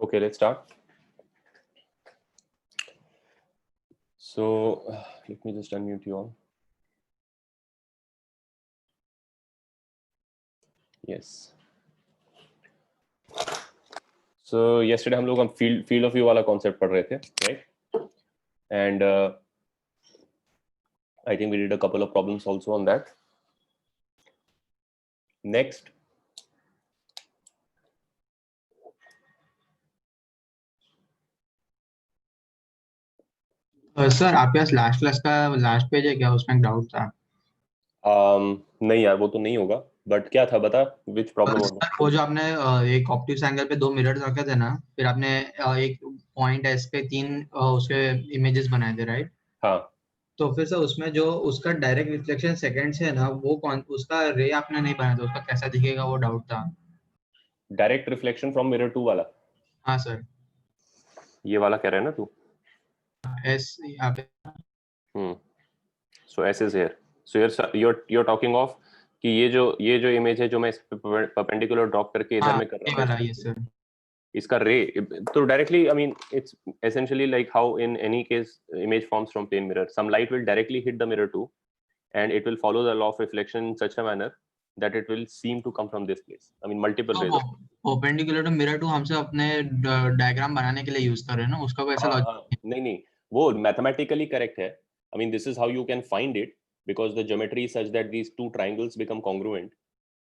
Okay, let's start. So let me just unmute you all. Yes. So yesterday हम लोग field of view वाला concept पढ़ रहे थे, right? And I think we did a couple of problems also on that. Next. Sir आपके पास last class का last page है क्या? उसमें एक डाउट था। नहीं यार, वो तो नहीं होगा, बट क्या था बता, which problem होगा? सर वो जो आपने एक ऑप्टिक्स एंगल पे दो मिरर रखे थे ना, फिर आपने एक पॉइंट एस पे तीन उसके इमेजेस बनाए थे, राइट? हाँ, तो फिर सर उसमें जो उसका डायरेक्ट रिफ्लेक्शन सेकंड से है ना, वो कौन उसका रे आपने नहीं बनाया था, उसका कैसा दिखेगा वो डाउट था। डायरेक्ट रिफ्लेक्शन फ्रॉम मिरर 2 वाला, हाँ सर, ये वाला कह रहा है ना तू? एस यहाँ पे। So S is here. So you're talking of कि ये जो इमेज है जो मैं इस परपेंडिकुलर ड्रॉप करके इधर हाँ में कर ये रहा वाला, हूँ, ये सर। इसका रे तो directly, I mean it's essentially like how in any case image forms from plane mirror, some light will directly hit the mirror too, and it will follow the law of reflection in such a manner that it will seem to come from this place. I mean multiple तो rays. Perpendicular to mirror to हमसे अपने diagram बनाने के लिए use कर रहे हैं ना, उसका कोई ऐसा हाँ लॉजिक? हाँ, नहीं वो मैथमेटिकली करेक्ट है. I mean this is how you can find it because the geometry is such that these two triangles become congruent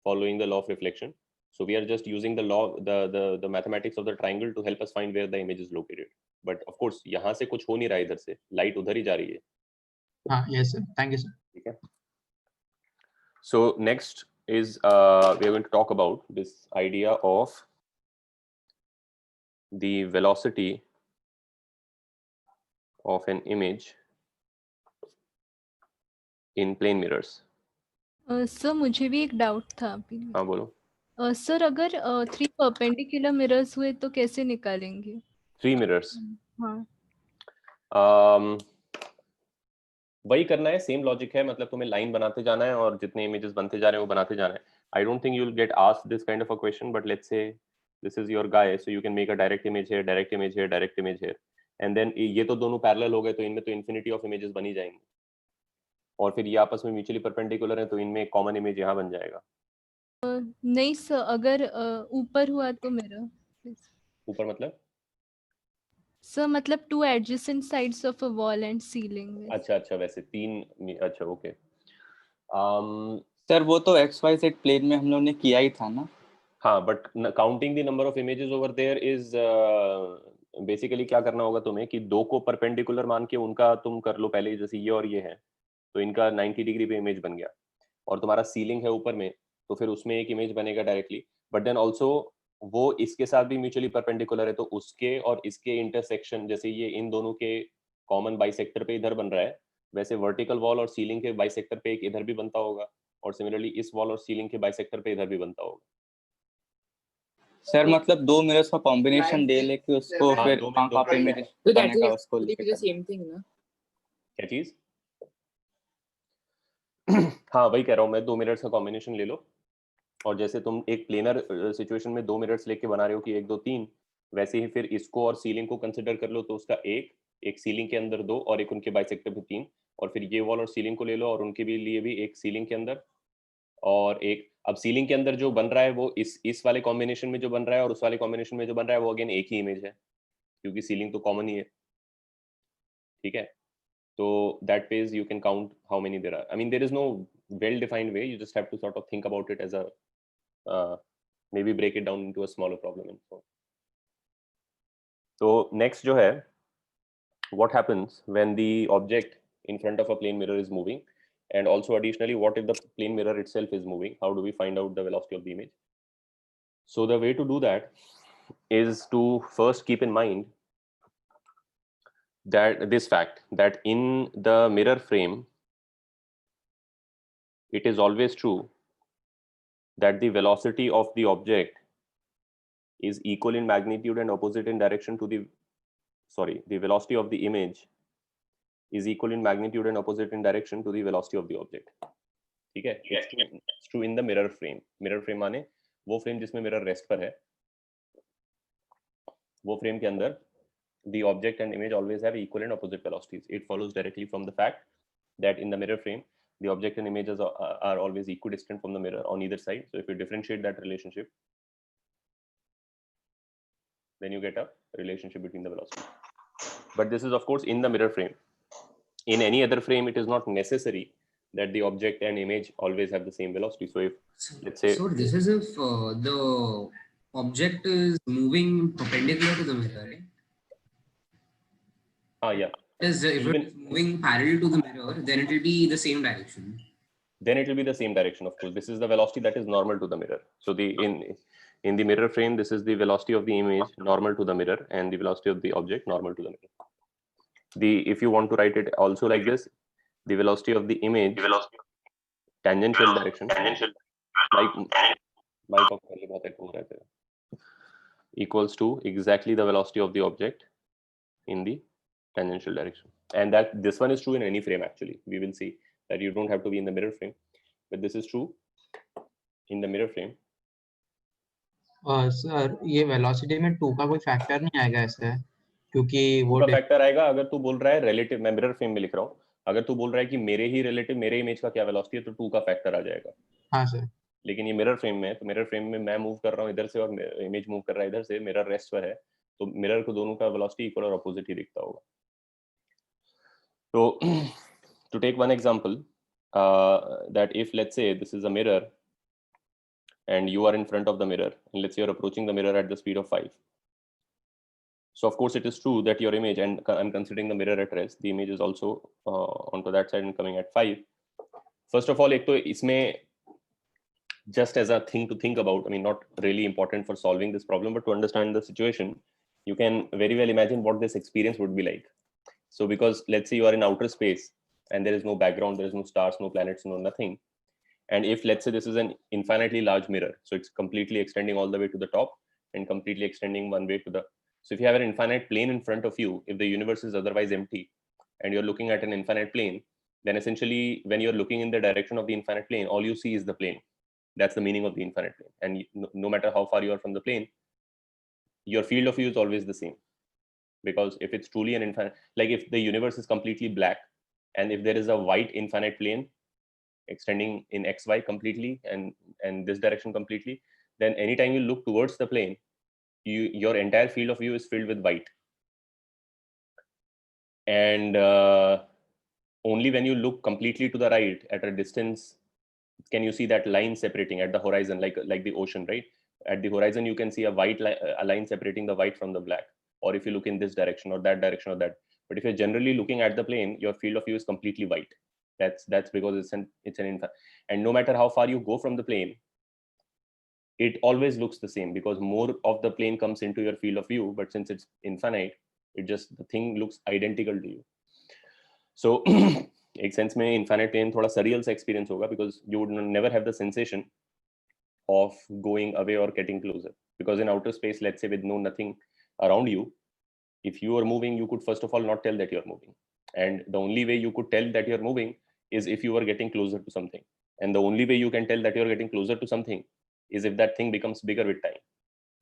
following the law of reflection. So we are just using the law, the mathematics of the triangle to help us find where the image is located. But of course यहाँ से कुछ हो नहीं रहा, इधर से light उधर ही जा रही है. हाँ yes sir, thank you sir. ठीक है. So next is we are going to talk about this idea of the velocity of an image in plane mirrors. Sir मुझे भी एक डाउट था अभी। हाँ बोलो. सर अगर 3 परपेंडिकुलर मिरर्स हुए तो कैसे निकालेंगे? 3 mirrors. हाँ वही करना है, सेम लॉजिक है. मतलब तुम्हें लाइन बनाते जाना है और जितने इमेजेस बनते जा रहे हैं वो बनाते जाना है. I don't think you will get asked this kind of a question, but let's say this is your guy, so you can make a direct image here, direct image here, direct image here, and then ये तो दोनों parallel हो गए, तो इनमें तो infinity of images बनी जाएंगे. और फिर ये आपस में म्यूचुअली परपेंडिकुलर है, तो इनमें एक कॉमन इमेज यहाँ बन जाएगा. नहीं सर, अगर ऊपर हुआ तो मिरर। ऊपर मतलब? सर मतलब 2 adjacent sides of a wall and ceiling. अच्छा अच्छा, वैसे तीन. अच्छा ओके. सर वो तो XYZ प्लेन में हम लोग ने किया ही था ना. हाँ, but counting the number of images over there is basically क्या करना होगा तुम्हें कि दो को परपेंडिकुलर मान के उनका तुम कर लो पहले, जैसे ये और ये है, तो इनका 90 डिग्री पे इमेज बन गया, और तुम्हारा सीलिंग है ऊपर में, तो फिर उसमें एक इमेज बनेगा डायरेक्टली. बट देन ऑल्सो वो इसके साथ भी म्यूचुअली परपेंडिकुलर है, तो उसके और इसके इंटरसेक्शन, जैसे ये इन दोनों के कॉमन बाइसेक्टर पे इधर बन रहा है, वैसे वर्टिकल वॉल और सीलिंग के बाइसेक्टर पे एक इधर भी बनता होगा, और सिमिलरली इस वॉल और सीलिंग के बाइसेक्टर पे इधर भी बनता होगा. सर मतलब दो मिरर्स का कॉम्बिनेशन दे लेके उसको हाँ, फिर दो कहाँ पे इमेज बनेगा उसको लेके सेम थिंग ना. क्या चीज? हाँ वही कह रहा हूँ मैं, दो मिरर्स का कॉम्बिनेशन ले लो, और जैसे तुम एक प्लेनर सिचुएशन में दो मिरर्स लेके बना रहे हो कि एक दो तीन, वैसे ही फिर इसको और सीलिंग को कंसिडर कर लो, तो उसका एक सीलिंग के अंदर दो और एक उनके बाइसेक्टर पे तीन, और फिर ये वॉल और सीलिंग को ले लो और उनके भी लिए भी एक सीलिंग के अंदर और एक. अब सीलिंग के अंदर जो बन रहा है वो इस वाले कॉम्बिनेशन में जो बन रहा है और उस वाले कॉम्बिनेशन में जो बन रहा है वो अगेन एक ही इमेज है, क्योंकि सीलिंग तो कॉमन ही है. ठीक है. So that ways you can count how many there are. I mean, there is no well-defined way. You just have to sort of think about it as a maybe break it down into a smaller problem and so on. So next जो है, what happens when the object in front of a plane mirror is moving, and also additionally, what if the plane mirror itself is moving? How do we find out the velocity of the image? So the way to do that is to first keep in mind that this fact that in the mirror frame, it is always true that the velocity of the object is equal in magnitude and opposite in direction to the velocity of the image is equal in magnitude and opposite in direction to the velocity of the object. ठीक है. It's true in the mirror frame. Mirror frame माने वो frame जिसमें mirror rest पर है. वो frame के अंदर the object and image always have equal and opposite velocities. It follows directly from the fact that in the mirror frame, the object and images are always equidistant from the mirror on either side. So if you differentiate that relationship, then you get a relationship between the velocities. But this is of course in the mirror frame. In any other frame, it is not necessary that the object and image always have the same velocity. So if let's say, so this is if the object is moving perpendicular to the mirror, right? yeah. If Even, it is moving parallel to the mirror, then it will be the same direction. Then it will be the same direction, of course. This is the velocity that is normal to the mirror. So in the mirror frame, this is the velocity of the image normal to the mirror, and the velocity of the object normal to the mirror. If you want to write it also like this, the velocity of the image tangential direction equals to exactly the velocity of the object in the tangential direction. And that this one is true in any frame. Actually, we will see that you don't have to be in the mirror frame, but this is true in the mirror frame. Sir ये velocity में 2 का कोई factor नहीं आएगा ऐसे, क्योंकि वो factor आएगा अगर तू बोल रहा है रिलेटिव, मैं मिरर फ्रेम में लिख रहा हूँ, अगर तू बोल रहा है कि मेरे ही रिलेटिव मेरे इमेज का क्या वेलोसिटी है तो 2 का फैक्टर आ जाएगा. हाँ सर. लेकिन ये मिरर फ्रेम में है, तो मिरर फ्रेम में मैं मूव कर रहा हूँ इधर से और इमेज मूव कर रहा है इधर से, मिरर रेस्ट पर है, तो मिरर को दोनों का वेलोसिटी इक्वल और अपोजिट ही दिखता होगा. तो to take one example, that if let's say this is a mirror and you are in front of the mirror, and let's say you're approaching the mirror at the speed of 5. So of course it is true that your image, and I'm considering the mirror at rest, the image is also onto that side and coming at 5. First of all, एक तो इसमें just as a thing to think about, I mean not really important for solving this problem, but to understand the situation, you can very well imagine what this experience would be like. So because let's say you are in outer space and there is no background, there is no stars, no planets, no nothing. And if let's say this is an infinitely large mirror, so it's completely extending all the way to the top and completely extending one way to the, so if you have an infinite plane in front of you, if the universe is otherwise empty and you're looking at an infinite plane, then essentially when you're looking in the direction of the infinite plane, all you see is the plane. That's the meaning of the infinite plane. And no matter how far you are from the plane, your field of view is always the same. Because if it's truly an infinite, like if the universe is completely black and if there is a white infinite plane extending in xy completely and this direction completely, then anytime you look towards the plane, your entire field of view is filled with white. And only when you look completely to the right at a distance can you see that line separating at the horizon, like the ocean, right? At the horizon you can see a white a line separating the white from the black, or if you look in this direction or that direction or that. But if you're generally looking at the plane, your field of view is completely white. That's because it's an infinite, and no matter how far you go from the plane, it always looks the same because more of the plane comes into your field of view, but since it's infinite, it just, the thing looks identical to you. So एक sense में infinite plane थोड़ा surreal सा experience होगा because you would never have the sensation of going away or getting closer, because in outer space, let's say with nothing around you, if you are moving, you could first of all not tell that you're moving, and the only way you could tell that you're moving is if you are getting closer to something, and the only way you can tell that you're getting closer to something is if that thing becomes bigger with time.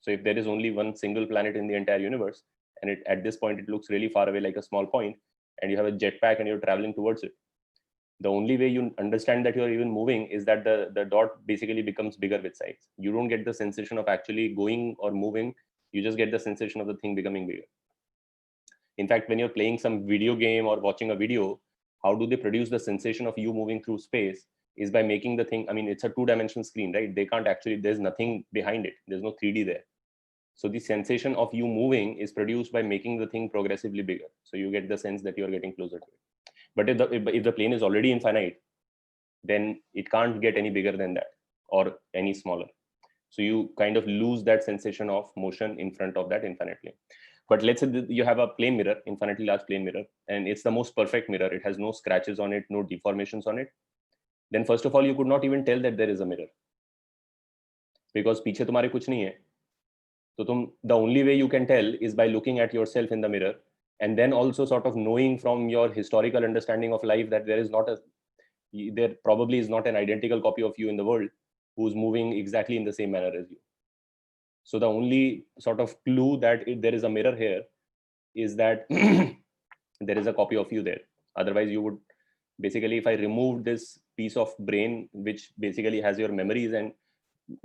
So if there is only one single planet in the entire universe and at this point it looks really far away like a small point, and you have a jetpack and you're traveling towards it, the only way you understand that you're even moving is that the dot basically becomes bigger with size. You don't get the sensation of actually going or moving, you just get the sensation of the thing becoming bigger. In fact, when you're playing some video game or watching a video, how do they produce the sensation of you moving through space is by making the thing, I mean, it's a 2-dimensional screen, right? They can't actually, there's nothing behind it. There's no 3D there. So the sensation of you moving is produced by making the thing progressively bigger. So you get the sense that you're getting closer to it. But if the plane is already infinite, then it can't get any bigger than that or any smaller. So you kind of lose that sensation of motion in front of that infinite plane. But let's say you have a plane mirror, infinitely large plane mirror, and it's the most perfect mirror. It has no scratches on it, no deformations on it. Then first of all, you could not even tell that there is a mirror. Because पीछे तुम्हारे कुछ नहीं है. तो तुम, the only way you can tell is by looking at yourself in the mirror, and then also sort of knowing from your historical understanding of life that there probably is not an identical copy of you in the world who's moving exactly in the same manner as you. So the only sort of clue that there is a mirror here is that there is a copy of you there. Otherwise, you would basically, if I remove this piece of brain, which basically has your memories, and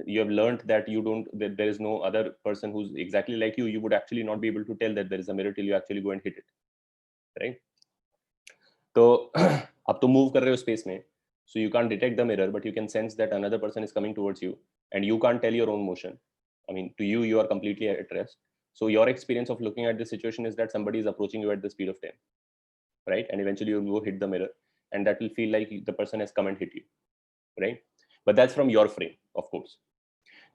you have learned that that there is no other person who's exactly like you would actually not be able to tell that there is a mirror till you actually go and hit it, right? So, अब तो move कर रहे हो space में, so you can't detect the mirror, but you can sense that another person is coming towards you, and you can't tell your own motion. I mean, to you, you are completely at rest. So your experience of looking at this situation is that somebody is approaching you at the speed of 10, right? And eventually you will go hit the mirror, and that will feel like the person has come and hit you, right? But that's from your frame, of course.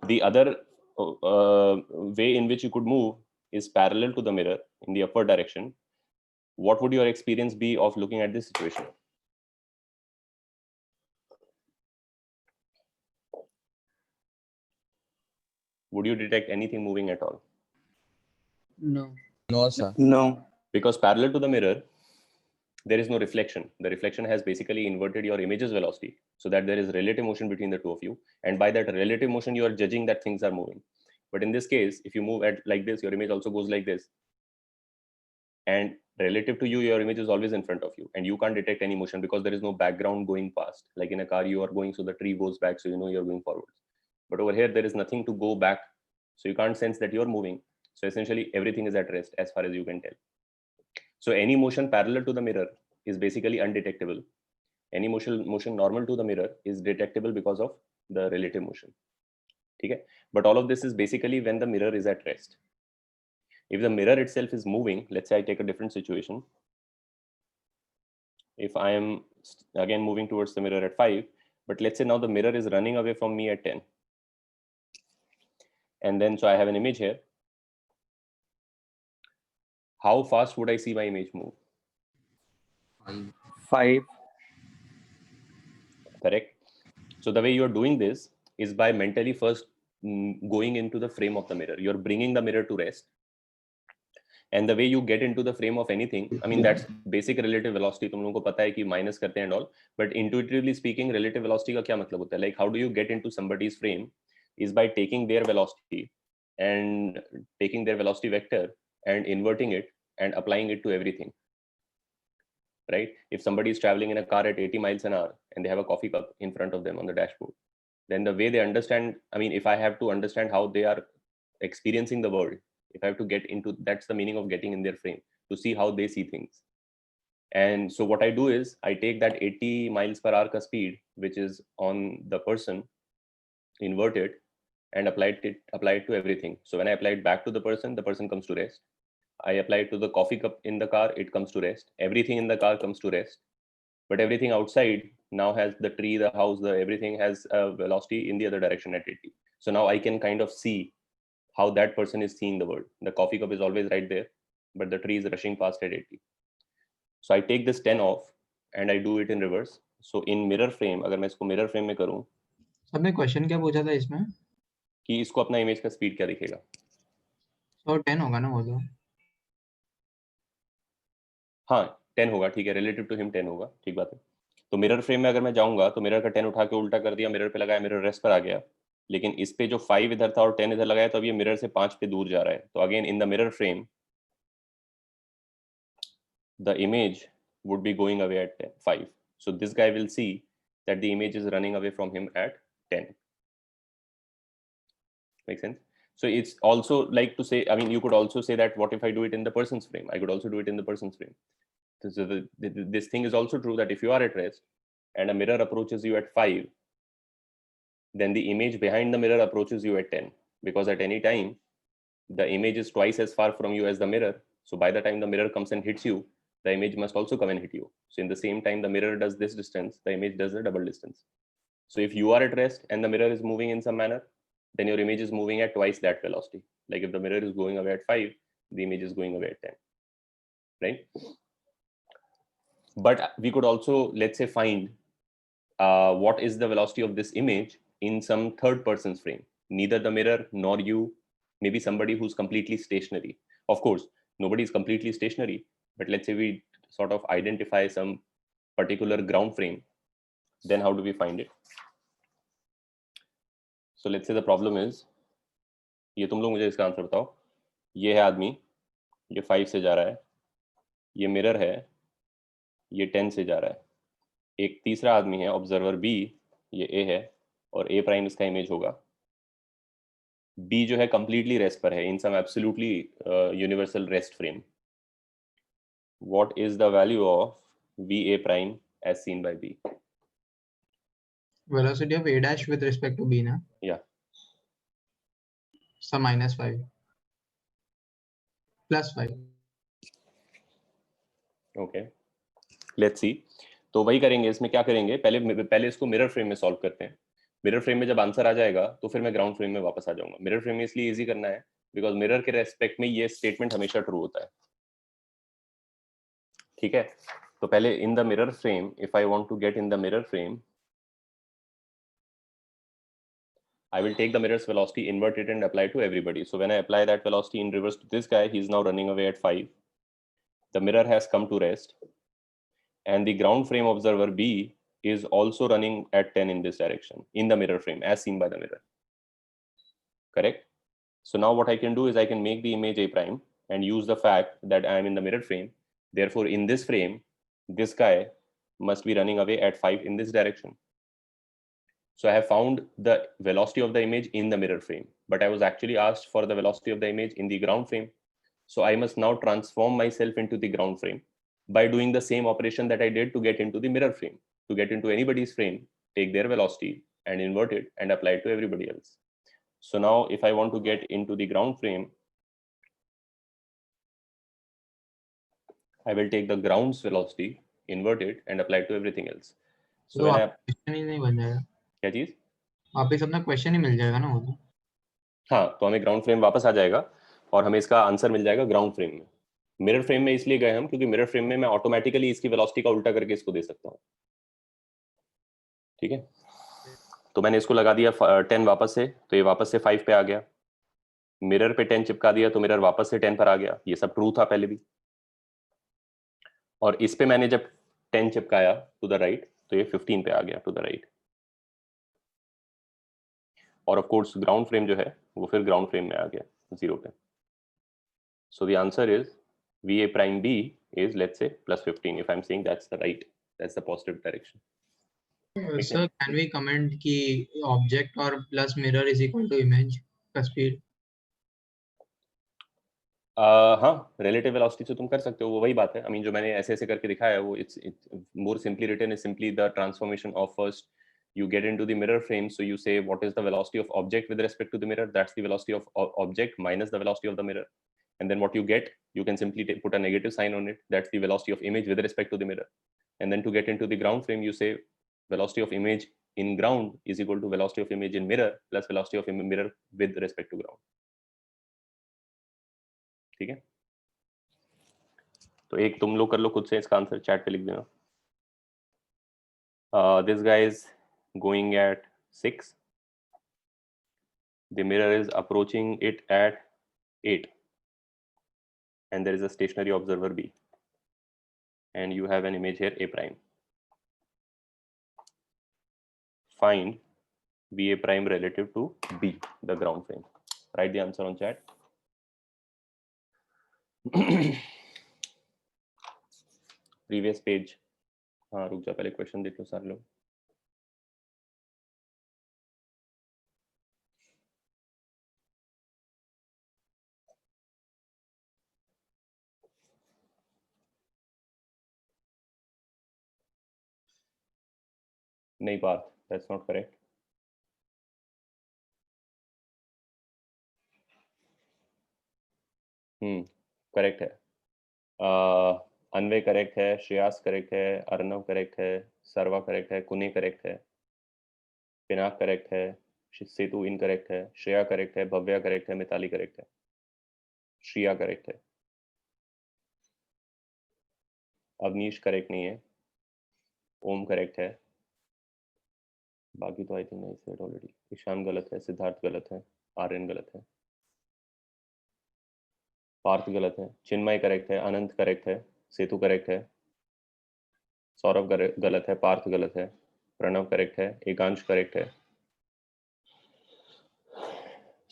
The other way in which you could move is parallel to the mirror in the upward direction. What would your experience be of looking at this situation? Would you detect anything moving at all? No. No, sir. No. Because parallel to the mirror, there is no reflection. The reflection has basically inverted your image's velocity so that there is relative motion between the two of you. And by that relative motion, you are judging that things are moving. But in this case, if you move at like this, your image also goes like this. And relative to you, your image is always in front of you. And you can't detect any motion because there is no background going past. Like in a car, you are going, so the tree goes back, so you know you're going forwards. But over here, there is nothing to go back. So you can't sense that you're moving. So essentially, everything is at rest as far as you can tell. So any motion parallel to the mirror is basically undetectable. Any motion normal to the mirror is detectable because of the relative motion. Okay? But all of this is basically when the mirror is at rest. If the mirror itself is moving, let's say I take a different situation. If I am again moving towards the mirror at 5, but let's say now the mirror is running away from me at 10. And then, so I have an image here. How fast would I see my image move? 5. Correct. So the way you are doing this is by mentally first going into the frame of the mirror. You're bringing the mirror to rest. And the way you get into the frame of anything, I mean, that's basic relative velocity. तुम लोगों को पता है कि minus करते हैं and all. But intuitively speaking, relative velocity का क्या मतलब होता है? Like, how do you get into somebody's frame? Is by taking their velocity and taking their velocity vector and inverting it and applying it to everything. Right? If somebody is traveling in a car at 80 miles an hour and they have a coffee cup in front of them on the dashboard, then the way they understand, I mean, if I have to understand how they are experiencing the world, if I have to get into, that's the meaning of getting in their frame, to see how they see things. And so what I do is I take that 80 miles per hour speed, which is on the person, invert it and apply it to everything. So when I apply it back to the person comes to rest. I apply it to the coffee cup in the car, it comes to rest. Everything in the car comes to rest. But everything outside now has the tree, the house, everything has a velocity in the other direction at 80. So now I can kind of see how that person is seeing the world. The coffee cup is always right there, but the tree is rushing past at 80. So I take this 10 off and I do it in reverse. So in mirror frame, अगर मैं इसको mirror frame में करूँ, सबने question क्या पूछा था इसमें कि इसको अपना इमेज का स्पीड क्या दिखेगा? तो 10 होगा ना वो तो? हाँ 10 होगा, ठीक है, रिलेटिव टू हिम 10 होगा, ठीक बात है. तो मिरर फ्रेम में अगर मैं जाऊंगा तो मिरर का 10 उठा के उल्टा कर दिया, मिरर पे लगाया, मिरर रेस्ट पर आ गया. लेकिन इस पे जो 5 इधर था और 10 इधर लगाया, तो अब ये मिरर से 5 पे दूर जा रहा है. तो again in the mirror frame the image would be going away at 5. So this guy will see that the image is running away from him at 10. Make sense? So it's also like to say, I mean, you could also say that what if I do it in the person's frame? I could also do it in the person's frame. So this thing is also true that if you are at rest and a mirror approaches you at 5, then the image behind the mirror approaches you at 10, because at any time the image is twice as far from you as the mirror. So by the time the mirror comes and hits you, the image must also come and hit you. So in the same time the mirror does this distance, the image does the double distance. So if you are at rest and the mirror is moving in some manner, then your image is moving at twice that velocity. Like if the mirror is going away at 5, the image is going away at 10, right? But we could also, let's say, find what is the velocity of this image in some third person's frame. Neither the mirror nor you, maybe somebody who's completely stationary. Of course, nobody is completely stationary, but let's say we sort of identify some particular ground frame. Then how do we find it? So let's say the problem is ये तुम लोग मुझे इसका answer बताओ। ये है आदमी, ये 5 से जा रहा है, ये मिरर है, ये 10 से जा रहा है। एक तीसरा आदमी है ऑब्जर्वर बी, ये ए है, और ए प्राइम इसका इमेज होगा। बी जो है कंप्लीटली रेस्ट पर है, in some absolutely universal rest frame. What is the value of v A prime as seen by B? Velocity of A dash with respect to B ना? Yeah. So -5 +5. Okay, let's see. तो वही करेंगे, इसमें क्या करेंगे, पहले इसको mirror frame में सॉल्व करते हैं। मिरर फ्रेम में जब आंसर आ जाएगा तो फिर मैं ग्राउंड फ्रेम में वापस आ जाऊंगा। मिरर फ्रेम में इसलिए इजी करना है बिकॉज मिरर के रेस्पेक्ट में ये स्टेटमेंट हमेशा ट्रू होता है। ठीक है, तो पहले in the mirror frame, if I want to get in the mirror frame, I will take the mirror's velocity, invert it and apply to everybody. So when I apply that velocity in reverse to this guy, he is now running away at 5. The mirror has come to rest. And the ground frame observer B is also running at 10 in this direction, in the mirror frame, as seen by the mirror. Correct? So now what I can do is I can make the image A prime and use the fact that I am in the mirror frame. Therefore, in this frame, this guy must be running away at 5 in this direction. So I have found the velocity of the image in the mirror frame, but I was actually asked for the velocity of the image in the ground frame. So I must now transform myself into the ground frame by doing the same operation that I did to get into the mirror frame. To get into anybody's frame, take their velocity and invert it and apply it to everybody else. So now if I want to get into the ground frame, I will take the ground's velocity, invert it and apply it to everything else. So तो when I, question ही नहीं बन जाएगा, क्या चीज? वापस अपना question ही मिल जाएगा ना वो तो। हाँ, तो हमें ग्राउंड फ्रेम वापस आ जाएगा और हमें इसका आंसर मिल जाएगा ग्राउंड फ्रेम में। मिरर फ्रेम में इसलिए गए हम क्योंकि मिरर फ्रेम में मैं ऑटोमेटिकली इसकी वेलोसिटी का उल्टा करके इसको दे सकता हूँ। ठीक है, तो मैंने इसको लगा दिया 10 वापस से, तो ये वापस से 5 पे आ गया। मिरर पे 10 चिपका दिया तो मिरर वापस से 10 पर आ गया। ये सब ट्रू था पहले भी। और इस पे मैंने जब 10 चिपकाया टू द राइट तो ये 15 पे आ गया टू द राइट। और ऑफ कोर्स ग्राउंड फ्रेम जो है वो फिर ग्राउंड फ्रेम में आ गया 0 पे। So the answer is VA prime B is, let's say, plus 15 if I'm saying that's the positive direction. Sir, can we comment कि object और plus mirror is equal to image का speed? हाँ, relative velocity से तुम कर सकते हो, वो वही बात है। I mean जो मैंने ऐसे करके दिखाया है वो it's more simply written is simply the transformation of first you get into the mirror frame, so you say what is the velocity of object with respect to the mirror, that's the velocity of object minus the velocity of the mirror. And then what you get, you can simply put a negative sign on it, that's the velocity of image with respect to the mirror. And then to get into the ground frame, you say velocity of image in ground is equal to velocity of image in mirror plus velocity of mirror with respect to ground. ठीक है, तो एक तुम लोग कर लो खुद से, इसका आंसर चैट पे लिख देना। This guy is going at 6. The mirror is approaching it at 8. And there is a stationary observer B. And you have an image here A prime. Find VA prime relative to B, the ground frame. Write the answer on chat. Previous page. हाँ, रुक जा, पहले question देख लो सारे लोग। नहीं, Partha, that's not correct. Correct है। अनवे correct है, श्रेयास करेक्ट है, अर्नव करेक्ट है, सर्वा करेक्ट है, कुने करेक्ट है, पिनाक करेक्ट है, सेतु इनकरेक्ट है, श्रेया करेक्ट है, भव्या करेक्ट है, मिताली करेक्ट है, श्रिया करेक्ट है, अवनीश करेक्ट नहीं है, ओम करेक्ट है, बाकी तो I think I said already. Ishaan गलत है, सिद्धार्थ गलत है, आर्यन गलत है, पार्थ गलत है, चिन्मय करेक्ट है, अनंत करेक्ट है, सेतु करेक्ट है, सौरभ गलत है, पार्थ गलत है, प्रणव करेक्ट है, एकांश करेक्ट है,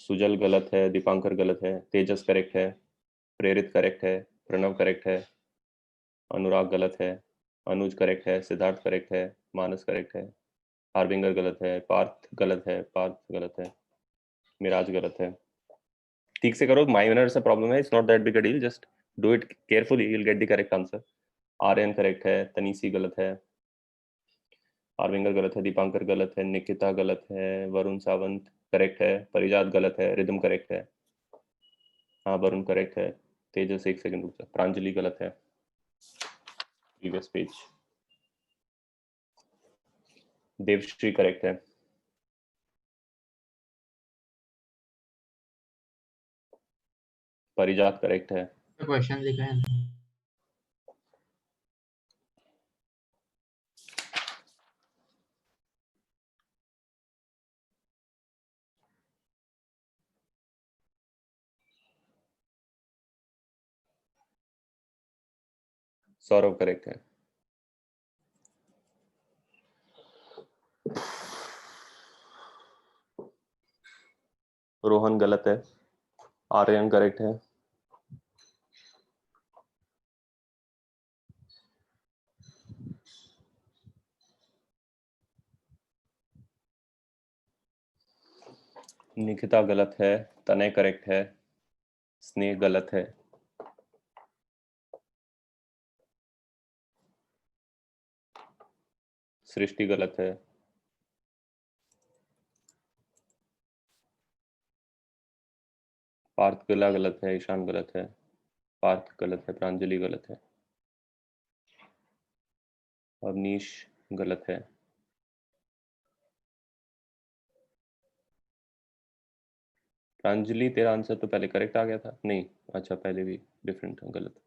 सुजल गलत है, दीपांकर गलत है, तेजस करेक्ट है, प्रेरित करेक्ट है, प्रणव करेक्ट है, अनुराग गलत है, अनुज करेक्ट है, सिद्धार्थ करेक्ट है, मानस करेक्ट है, हार्विंगर गलत है, पार्थ गलत है, मिराज गलत है। ठीक से करो, माइनर से प्रॉब्लम है, it's not that big a deal, just do it carefully, you will get the correct answer. Aryan correct है, तनीसी गलत है, हार्विंगर गलत है, दीपांकर गलत है, निकिता गलत है, वरुण सावंत करेक्ट है, परिजात गलत है, रिदम करेक्ट है, हाँ वरुण करेक्ट है, तेजस एक सेकंड रुक जा, प्रांजलि गलत है, प्रीवियस पेज, देवश्री करेक्ट है, परिजात करेक्ट है, क्वेश्चन लिखा है ना। सौरभ करेक्ट है, रोहन गलत है, आर्यन करेक्ट है, निकिता गलत है, तनय करेक्ट है, स्नेह गलत है, सृष्टि गलत है, पार्थ किला गलत है, ईशान गलत है, पार्थ गलत है, प्रांजलि गलत है, अवनीश गलत है, प्रांजलि तेरा आंसर तो पहले करेक्ट आ गया था, नहीं अच्छा पहले भी डिफरेंट था, गलत।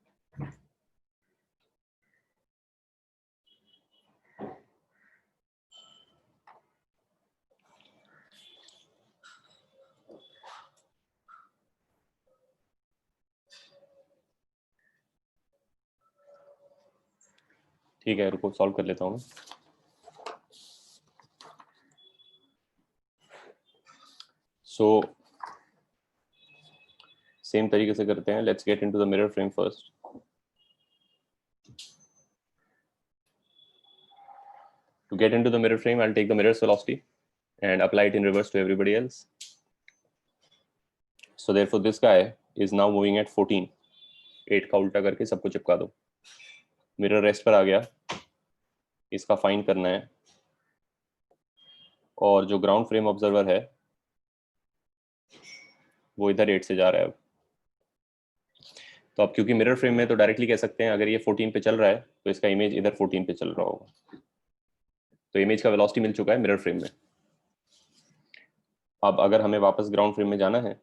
ठीक है, रुको सॉल्व कर लेता हूँ। सो सेम तरीके से करते हैं, let's get into the mirror frame first. To get into the mirror frame, I'll take the mirror's velocity and apply it in reverse to everybody else. So therefore this guy is now moving at 14. 8 का उल्टा करके सबको चिपका दो। Mirror rest पर आ गया, इसका find करना है, और जो ग्राउंड फ्रेम ऑब्जर्वर है वो इधर 8 से जा रहा है। अब तो अब क्योंकि मिरर फ्रेम में तो डायरेक्टली कह सकते हैं अगर ये 14 पे चल रहा है तो इसका इमेज इधर 14 पे चल रहा होगा, तो इमेज का वेलोसिटी मिल चुका है मिरर फ्रेम में। अब अगर हमें वापस ग्राउंड फ्रेम में जाना है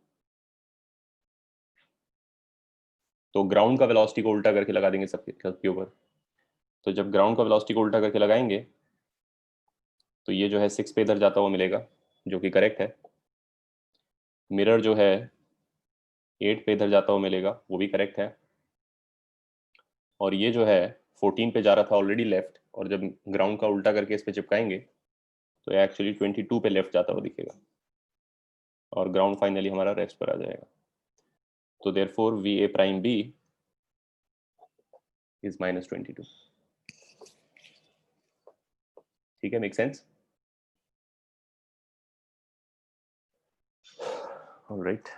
तो ग्राउंड का वेलोसिटी को उल्टा करके लगा देंगे सबके ऊपर। तो जब ग्राउंड का वेलोसिटी को उल्टा करके लगाएंगे तो ये जो है 6 पे इधर जाता हुआ मिलेगा, जो कि करेक्ट है। मिरर जो है 8 पे इधर जाता हुआ मिलेगा, वो भी करेक्ट है। और ये जो है 14 पे जा रहा था ऑलरेडी लेफ्ट, और जब ग्राउंड का उल्टा करके इस पे चिपकाएंगे तो एक्चुअली 22 पे लेफ्ट जाता हुआ दिखेगा, और ग्राउंड फाइनली हमारा रेस्ट पर आ जाएगा। तो therefore VA prime B is -22। ठीक है, make sense? Alright.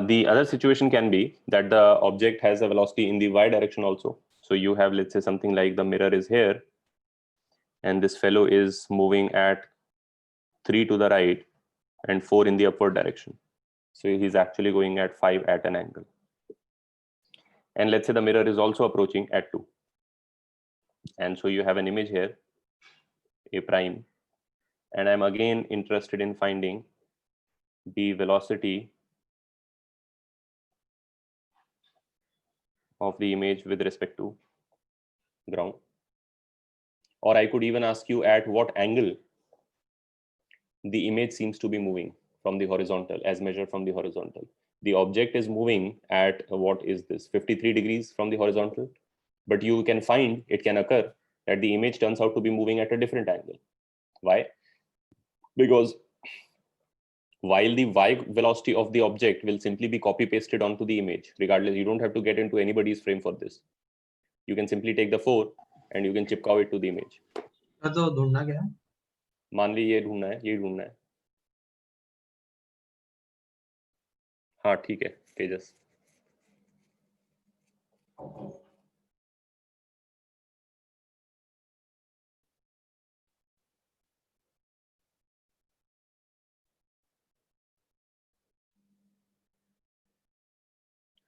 The other situation can be that the object has a velocity in the y direction also. So you have, let's say, something like the mirror is here and this fellow is moving at 3 to the right and 4 in the upward direction. So he's actually going at 5 at an angle. And let's say the mirror is also approaching at 2. And so you have an image here, A prime. And I'm again interested in finding the velocity of the image with respect to ground. Or I could even ask you at what angle the image seems to be moving. from the horizontal, as measured from the horizontal. The object is moving at what is this, 53 degrees from the horizontal, but you can find it can occur that the image turns out to be moving at a different angle. Why? Because while the y velocity of the object will simply be copy pasted onto the image, regardless, you don't have to get into anybody's frame for this. You can simply take the 4 and you can chipkaw it to the image. तो ढूंढना क्या है? मान ली ये ढूंढना है, ये ढूंढना है. हाँ ठीक है तेजस.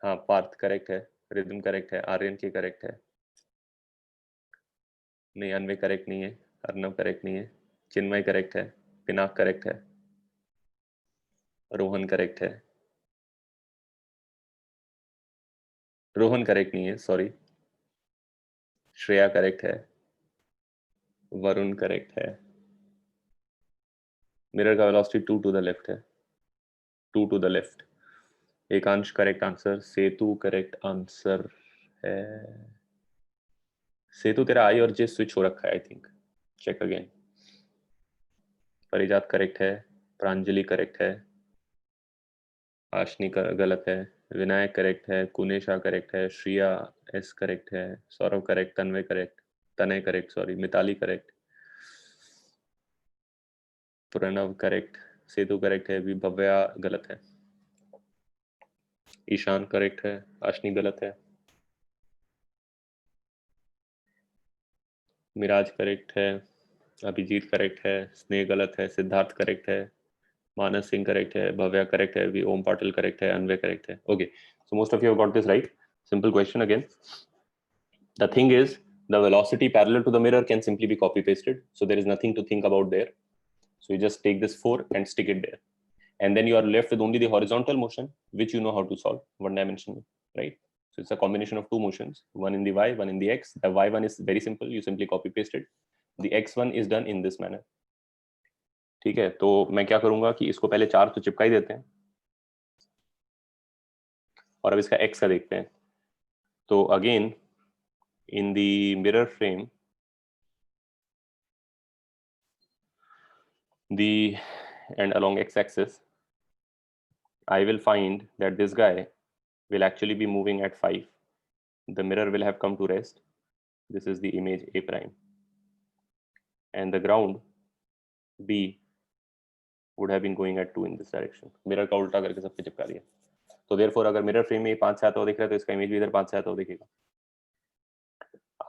हाँ पार्थ करेक्ट है, रिदम करेक्ट है, आर्यन के करेक्ट है. नहीं अनवे करेक्ट नहीं है, अर्नव करेक्ट नहीं है, चिन्मय करेक्ट है, पिनाक करेक्ट है, रोहन करेक्ट है, रोहन करेक्ट नहीं है, सॉरी. श्रेया करेक्ट है, वरुण करेक्ट है. मिरर का वेलोसिटी 2 टू द लेफ्ट है, 2 to the left. Ekansh correct answer. Setu correct answer है. सेतु तेरा आई और जे स्विच हो रखा है I think, check again. Parijat correct है, प्रांजलि करेक्ट है, आशनी गलत है, विनायक करेक्ट है, कुनेशा करेक्ट है, श्रिया एस करेक्ट है, Saurav correct, Tanvay correct, Tanay correct sorry, Mitali correct, Pranav correct, Setu correct है, भव्या गलत है, ईशान करेक्ट है, आशनी गलत है, मिराज करेक्ट है, अभिजीत करेक्ट है, स्नेह गलत है, सिद्धार्थ करेक्ट है, मानस सिंह करेक्ट है, भव्या करेक्ट है, ओम पाटिल करेक्ट है, अनवे करेक्ट है. Okay, so most of you have got this right. Simple question again. The thing is, the velocity parallel to the mirror can simply be copy pasted, so there is nothing to think about there. So you just take this 4 and stick it there, and then you are left with only the horizontal motion, which you know how to solve one dimensionally, right? So it's a combination of two motions, one in the y, one in the x. The y one is very simple, you simply copy paste it. The x one is done in this manner. ठीक है, तो मैं क्या करूंगा कि इसको पहले 4 तो चिपका ही देते हैं और अब इसका x का देखते हैं. तो again in the mirror frame the and along x-axis I will find that this guy will actually be moving at 5. The mirror will have come to rest. This is the image A prime, and the ground B would have been going at 2 in this direction. Mirror का उल्टा करके सब पे चिपका दिया. तो therefore अगर mirror frame में 5 से आता हुआ दिख रहा है तो इसका image भी इधर 5 से आता हुआ दिखेगा.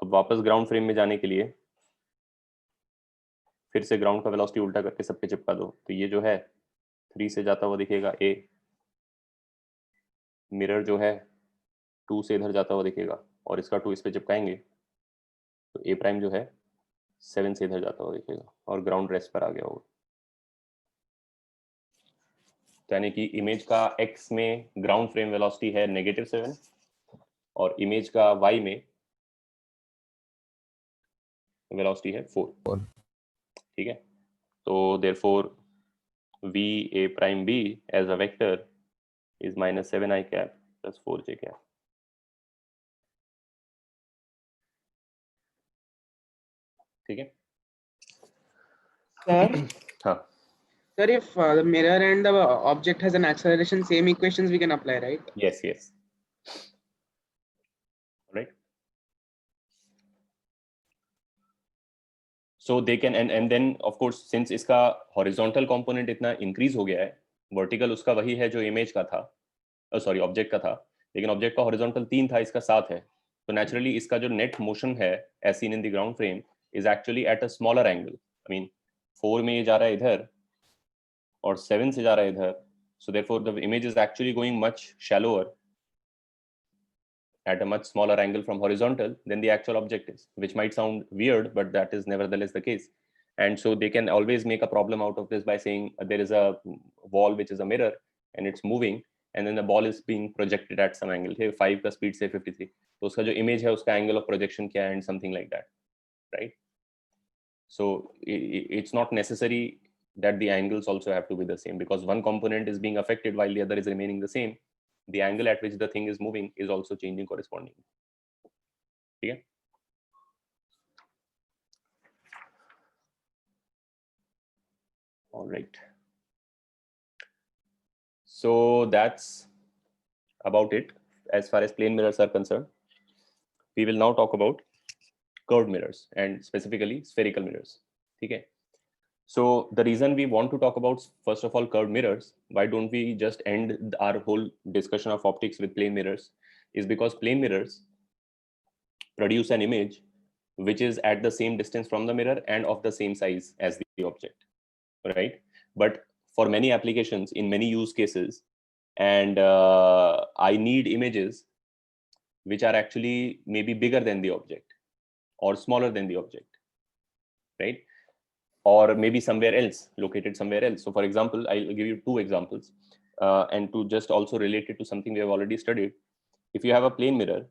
अब वापस ग्राउंड फ्रेम में जाने के लिए फिर से ग्राउंड का वेलोसिटी उल्टा करके सब पे चिपका दो. तो ये जो है 3 से जाता हुआ दिखेगा A, मिरर जो है 2 से इधर जाता हुआ दिखेगा और इसका 2 इस पे चिपकाएंगे तो A प्राइम जो है 7 से इधर जाता हुआ दिखेगा और ग्राउंड रेस्ट पर आ गया होगा. तो यानी कि इमेज का x में ग्राउंड फ्रेम वेलोसिटी है -7 और इमेज का y में वेलोसिटी है 4. ठीक है, तो therefore v a prime b as a vector is -7 I cap plus 4 j cap. ठीक है Sir, हाँ sir, if the mirror and the object has an acceleration, same equations we can apply, right? yes right. So they can and then of course since इसका horizontal component इतना increase हो गया है, vertical उसका वही है जो image का था, सॉरी object का था, लेकिन object का horizontal 3 था, इसका 7 है. तो naturally इसका जो net motion है as seen in the ground frame is actually at a smaller angle. I mean 4 में ये जा रहा है इधर और 7 से जा रहा है इधर. So therefore the image is actually going much shallower at a much smaller angle from horizontal than the actual object is, which might sound weird, but that is nevertheless the case. And so they can always make a problem out of this by saying there is a wall which is a mirror and it's moving and then the ball is being projected at some angle. Hey, 5 का speed say 53. तो उसका जो image है उसका angle of projection क्या है and something like that, right? So it's not necessary that the angles also have to be the same, because one component is being affected while the other is remaining the same. The angle at which the thing is moving is also changing correspondingly. Okay. All right. So that's about it as far as plane mirrors are concerned. We will now talk about curved mirrors and specifically spherical mirrors. Okay. So the reason we want to talk about, first of all, curved mirrors, why don't we just end our whole discussion of optics with plane mirrors, is because plane mirrors produce an image which is at the same distance from the mirror and of the same size as the object, right? But for many applications, in many use cases, and I need images which are actually maybe bigger than the object or smaller than the object, right? Or maybe somewhere else, located somewhere else. So for example, I'll give you two examples, and to just also relate it to something we have already studied. If you have a plane mirror,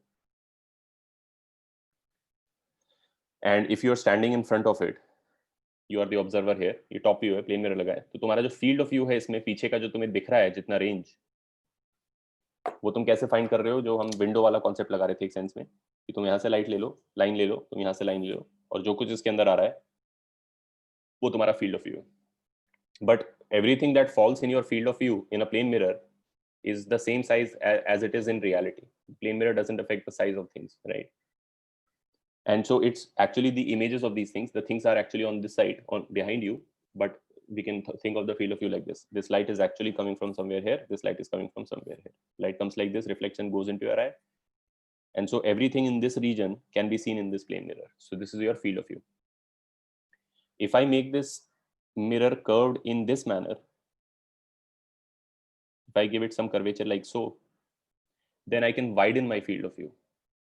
and if you're standing in front of it, you are the observer here, ये top view है, plane mirror लगा है, तो तुम्हारा जो field of view है इसमें पीछे का जो तुम्हें दिख रहा है जितना रेंज, वो तुम कैसे फाइंड कर रहे हो? जो हम विंडो वाला कॉन्सेप्ट लगा रहे थे एक सेंस में, कि तुम यहाँ से लाइट ले लो, लाइन ले लो, तुम यहाँ से लाइन ले लो, और जो कुछ इसके अंदर आ रहा है वो तुम्हारा फील्ड ऑफ व्यू है. But everything that falls in your field of view in a plane mirror is the same size as it is in reality. Plane mirror doesn't affect the size of things, right? And so it's actually the images of these things. The things are actually on this side, on behind you, but we can think of the field of view like this. This light is actually coming from somewhere here. This light is coming from somewhere here. Light comes like this, reflection goes into your eye. And so everything in this region can be seen in this plane mirror. So this is your field of view. If I make this mirror curved in this manner, if I give it some curvature like so, then I can widen my field of view.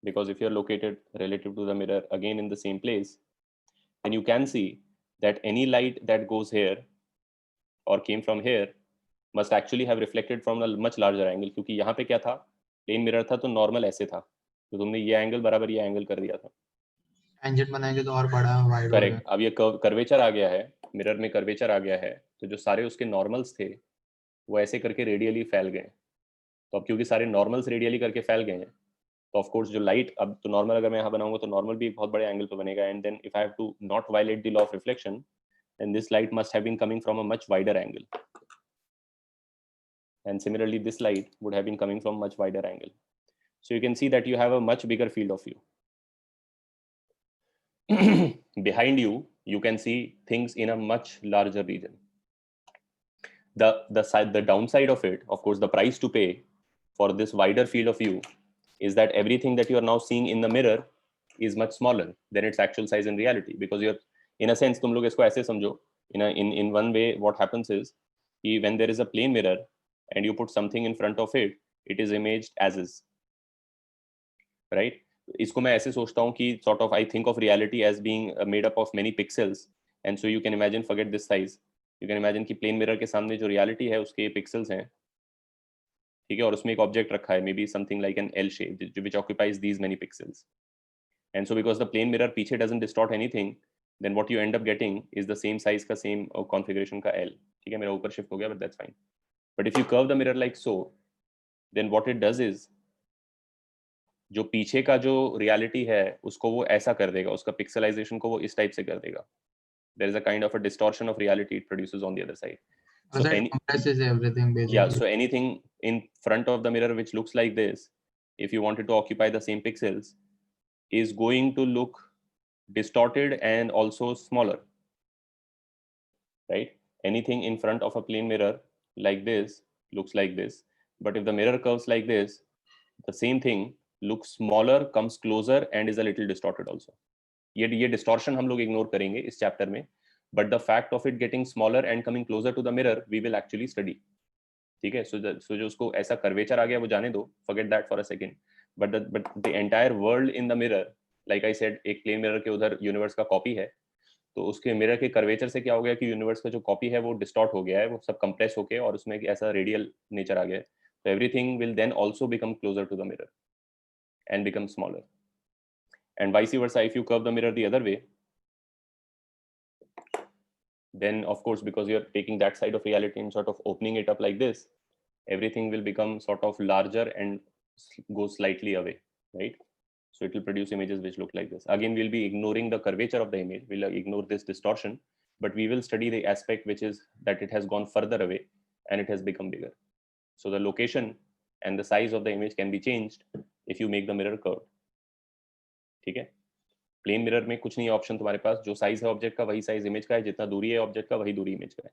Because if you're located relative to the mirror again in the same place, then you can see that any light that goes here or came from here must actually have reflected from a much larger angle. क्योंकि यहाँ पे क्या था, plane mirror था तो normal ऐसे था, तो तुमने ये एंगल बराबर ये एंगल कर दिया था. टेंजेंट बनाएंगे तो और बड़ा वाइड हो करेक्ट. अब ये कर्वेचर आ गया है, मिरर में कर्वेचर आ गया है, तो जो सारे उसके नॉर्मल्स थे वो ऐसे करके रेडियली फैल गए. तो अब क्योंकि सारे नॉर्मल्स रेडियली करके फैल गए हैं, तो ऑफ कोर्स जो लाइट, अब तो नॉर्मल अगर मैं यहाँ बनाऊंगा तो नॉर्मल भी बहुत बड़े एंगल पे बनेगा, and then if I have to not violate the law of reflection, then this light must have been coming from a much wider angle, and similarly this light would have been coming from much wider angle. So you can see that you have a much bigger field of view. Behind you, you can see things in a much larger region. The downside of it, of course, the price to pay for this wider field of view is that everything that you are now seeing in the mirror is much smaller than its actual size in reality, because you're, in a sense, तुम लोग इसको ऐसे समझो, in one way what happens is, when there is a plane mirror and you put something in front of it, it is imaged as is, right? इसको मैं ऐसे सोचता हूँ कि sort of I think of reality as being made up of many pixels, and so you can imagine, forget this size, you can imagine कि plane mirror के सामने जो reality है उसके pixels हैं, ठीक है, और उसमें एक ऑब्जेक्ट रखा है, maybe something like an L shape which occupies these many pixels, and so because the plane mirror पीछे doesn't distort anything, then what you end up getting is the same size का same configuration का L. ठीक है, मेरा ऊपर shift हो गया, but that's fine. But if you curve the mirror like so, then what it does is, जो पीछे का जो reality है उसको वो ऐसा कर देगा, उसका pixelization को वो इस type से कर देगा. There is a kind of a distortion of reality it produces on the other side. So compresses everything basically. Yeah, so anything in front of the mirror which looks like this, if you wanted to occupy the same pixels, is going to look distorted and also smaller, right? Anything in front of a plane mirror like this looks like this, but if the mirror curves like this, the same thing looks smaller, comes closer, and is a little distorted also. ये distortion हम लोग ignore करेंगे इस chapter में, but the fact of it getting smaller and coming closer to the mirror we will actually study. ठीक है, so जो उसको ऐसा curvature आ गया वो जाने दो, forget that for a second, but the entire world in the mirror, like I said, एक प्लेन मिरर के उधर यूनिवर्स का कॉपी है, तो उसके मिरर के कर्वेचर से क्या हो गया कि यूनिवर्स का जो कॉपी है वो डिस्टॉर्ट हो गया है, वो सब कंप्रेस होके और उसमें ऐसा रेडियल नेचर आ गया है, तो everything will then also become closer to the mirror and become smaller, and vice versa if you curve the mirror the other way, then of course, because you're taking that side of reality and sort of opening it up like this, everything will become sort of larger and go slightly away, right? So it will produce images which look like this. Again, we'll be ignoring the curvature of the image, we'll ignore this distortion, but we will study the aspect which is that it has gone further away and it has become bigger. So the location and the size of the image can be changed if you make the mirror curved. ठीक है? Plane mirror में कुछ नहीं है option तुम्हारे पास, जो size है object का वही साइज इमेज का है, जितना दूरी है ऑब्जेक्ट का वही दूरी इमेज का है.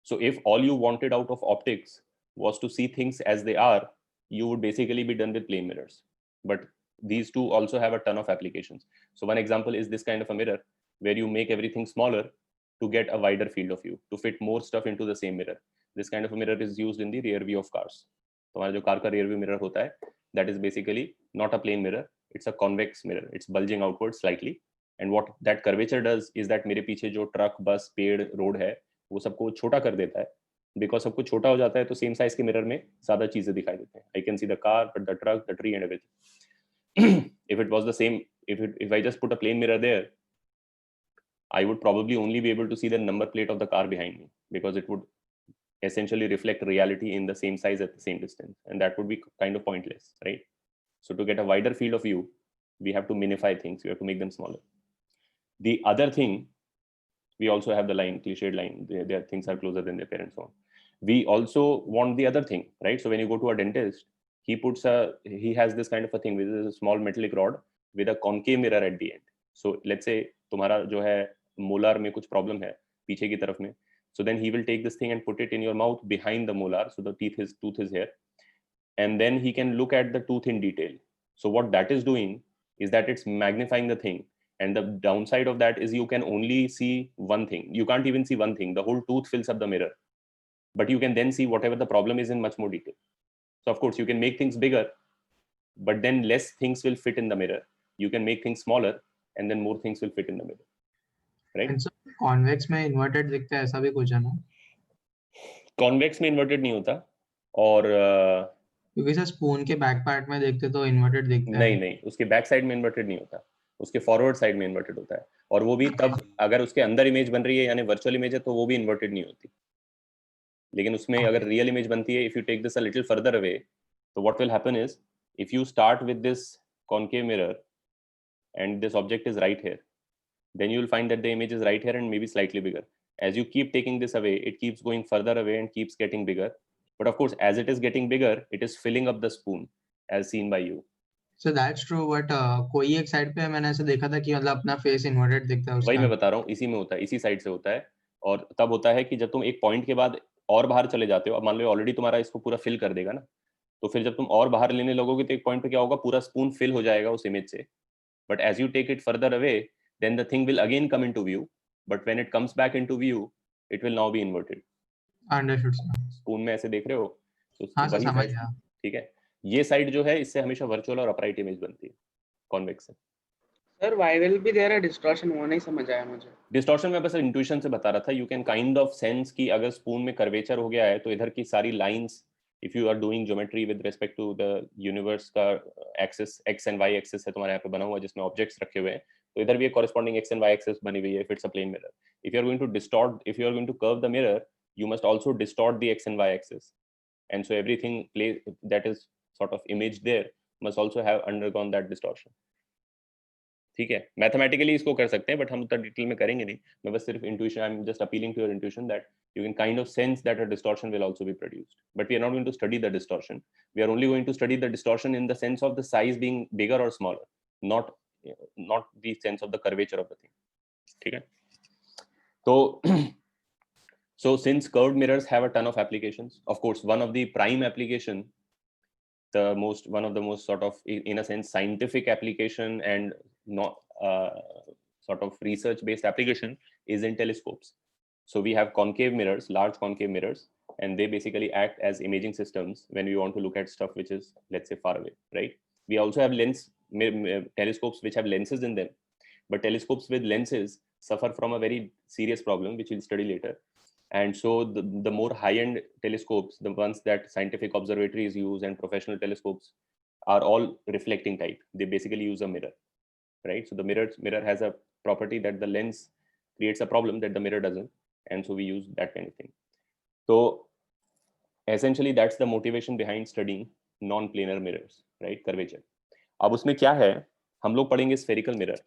So if all you wanted out of optics was to see things as they are, you would basically be done with plane mirrors. But these two also have a ton of applications. So one example is this kind of a mirror where you make everything smaller to get a wider field of view, to fit more stuff into the same mirror. This kind of a mirror is used in the rear view of cars. तुम्हारा जो car का rear view mirror होता है, that is basically not a plane mirror, it's a convex mirror, it's bulging outward slightly. And what that curvature does is that मेरे पीछे जो truck, बस, पेड़, रोड है, वो सबको छोटा कर देता है. बिकॉज सब कुछ छोटा हो जाता है तो सेम साइज के मिरर में ज्यादा चीजें दिखाई देते हैं. I can see the car, but the truck, the tree and everything. If it was the same, if I just put a plane mirror there, I would probably only be able to see the number plate of the car behind me, because it would essentially reflect reality in the same size at the same distance, and that would be kind of pointless, right? So to get a wider field of view, we have to minify things, we have to make them smaller. The other thing, we also have the line, cliched line, their things are closer than their parents' home. We also want the other thing, right? So when you go to a dentist, he has this kind of a thing, which is a small metallic rod with a concave mirror at the end. So let's say तुम्हारा जो है molar में कुछ problem है पीछे की तरफ में, so then he will take this thing and put it in your mouth behind the molar, so the tooth is here, and then he can look at the tooth in detail. So what that is doing is that it's magnifying the thing. And the downside of that is you can only see one thing. You can't even see one thing. The whole tooth fills up the mirror. But you can then see whatever the problem is in much more detail. So of course, you can make things bigger, but then less things will fit in the mirror. You can make things smaller, and then more things will fit in the mirror. Right? And so convex में inverted दिखता है, ऐसा भी कुछ है ना? Convex में inverted नहीं होता, और क्योंकि सर स्पून के बैक पार्ट में देखते तो इन्वर्टेड दिखता है. नहीं, उसके बैक साइड में इन्वर्टेड नहीं होता, उसके फॉरवर्ड साइड में इन्वर्टेड होता है. और वो भी तब अगर उसके अंदर इमेज बन रही है, यानी वर्चुअल इमेज है, तो वो भी इन्वर्टेड नहीं होती. लेकिन उसमें अगर रियल इमेज बनती है, if you take this a little further away, तो what will happen is, if you start with this concave mirror and this object is right here, then you will find that the image is right here and maybe slightly bigger. As you keep taking this away, it keeps going further away and keeps getting bigger. But of course, as it is getting bigger, it is filling up the spoon as seen by you. So that's true, but कोई एक side पे मैंने ऐसे देखा था कि मतलब अपना फेस इन्वर्टेड दिखता है उसका. वही मैं बता रहा हूँ, इसी में होता है, इसी साइड से होता है. और तब होता है कि जब तुम एक पॉइंट के बाद और बाहर चले जाते हो, अब मान लो ऑलरेडी तुम्हारा इसको पूरा फिल कर देगा ना, तो फिर जब तुम और बाहर लेने लगोगे तो एक पॉइंट पे क्या होगा, पूरा स्पून फिल हो जाएगा उस इमेज से. But as you take it further away, then the thing will again come into view, but when it comes back into view, it will now be inverted. Understood sir. Spoon में ऐसे देख रहे हो, तो हाँ sir, वही समझ side, गया. ठीक है. ये साइड जो है, इससे हमेशा वर्चुअल और अपराइट इमेज बनती है कॉन्वेक्स से. Sir, why will be there a distortion? वो नहीं समझ आया मुझे. डिस्टॉर्शन में बस इंट्यूशन से बता रहा था. You can kind of sense कि अगर स्पून में कर्वेचर हो गया है, तो इधर की सारी lines, if you are doing geometry with respect to the universe का axis, x and Y axis है तुम्हारे यहाँ पे बना हुआ, जिसमें ऑब्जेक्ट्स रखे हुए हैं, तो इधर भी एक corresponding X and Y axis बनी हुई है if it's a plane mirror. If you are going to distort, if you are going to curve the mirror, you must also distort the x and y axis, and so everything that is sort of image there must also have undergone that distortion. ठीक है, mathematically इसको कर सकते हैं, but हम उतना detail में करेंगे नहीं. मैं बस सिर्फ intuition, I am just appealing to your intuition that you can kind of sense that a distortion will also be produced, but we are not going to study the distortion. We are only going to study the distortion in the sense of the size being bigger or smaller, not the sense of the curvature of the thing. ठीक है. तो so since curved mirrors have a ton of applications, of course one of the prime application, one of the most sort of, in a sense, scientific application and not sort of research based application is in telescopes. So we have concave mirrors, large concave mirrors, and they basically act as imaging systems when we want to look at stuff which is, let's say, far away, right? We also have telescopes which have lenses in them, but telescopes with lenses suffer from a very serious problem, which we'll study later. And so the more high-end telescopes, the ones that scientific observatories use and professional telescopes, are all reflecting type. They basically use a mirror, right? So the mirror has a property that the lens creates a problem that the mirror doesn't. and so we use that kind of thing. So essentially that's the motivation behind studying non-planar mirrors, right? Curvature. अब उसमें क्या है, हम लोग पढ़ेंगे spherical mirror.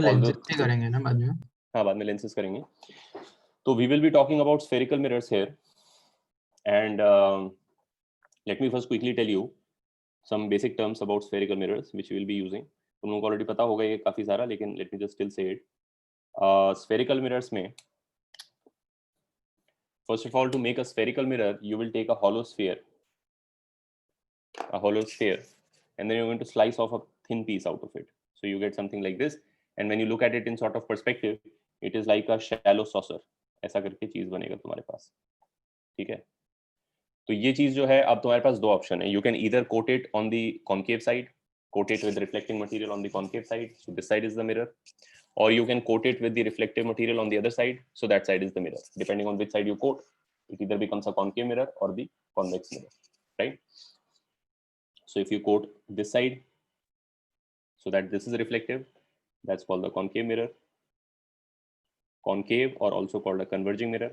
Lenses भी करेंगे ना बाद में? हाँ, बाद में lenses करेंगे. तो we will be talking about spherical mirrors here, and let me first quickly tell you some basic terms about spherical mirrors which we will be using. तुम लोगों को already पता होगा ये काफी सारा, लेकिन let me just still say it. Spherical mirrors में, first of all, to make a spherical mirror, you will take a hollow sphere, and then you're going to slice off a thin piece out of it. So you get something like this, and when you look at it in sort of perspective, it is like a shallow saucer. ऐसा करके चीज बनेगा तुम्हारे पास, ठीक है? तो ये चीज जो है, अब तुम्हारे पास दो ऑप्शन है. You can either coat it on the concave side, coat it with reflecting material on the concave side, so this side is the mirror, or you can coat it with the reflective material on the other side, so that side is the mirror. Depending on which side you coat, it either becomes a concave mirror or the convex mirror, right? So if you coat this side so that this is reflective, that's called the concave mirror. Concave, or also called a converging mirror.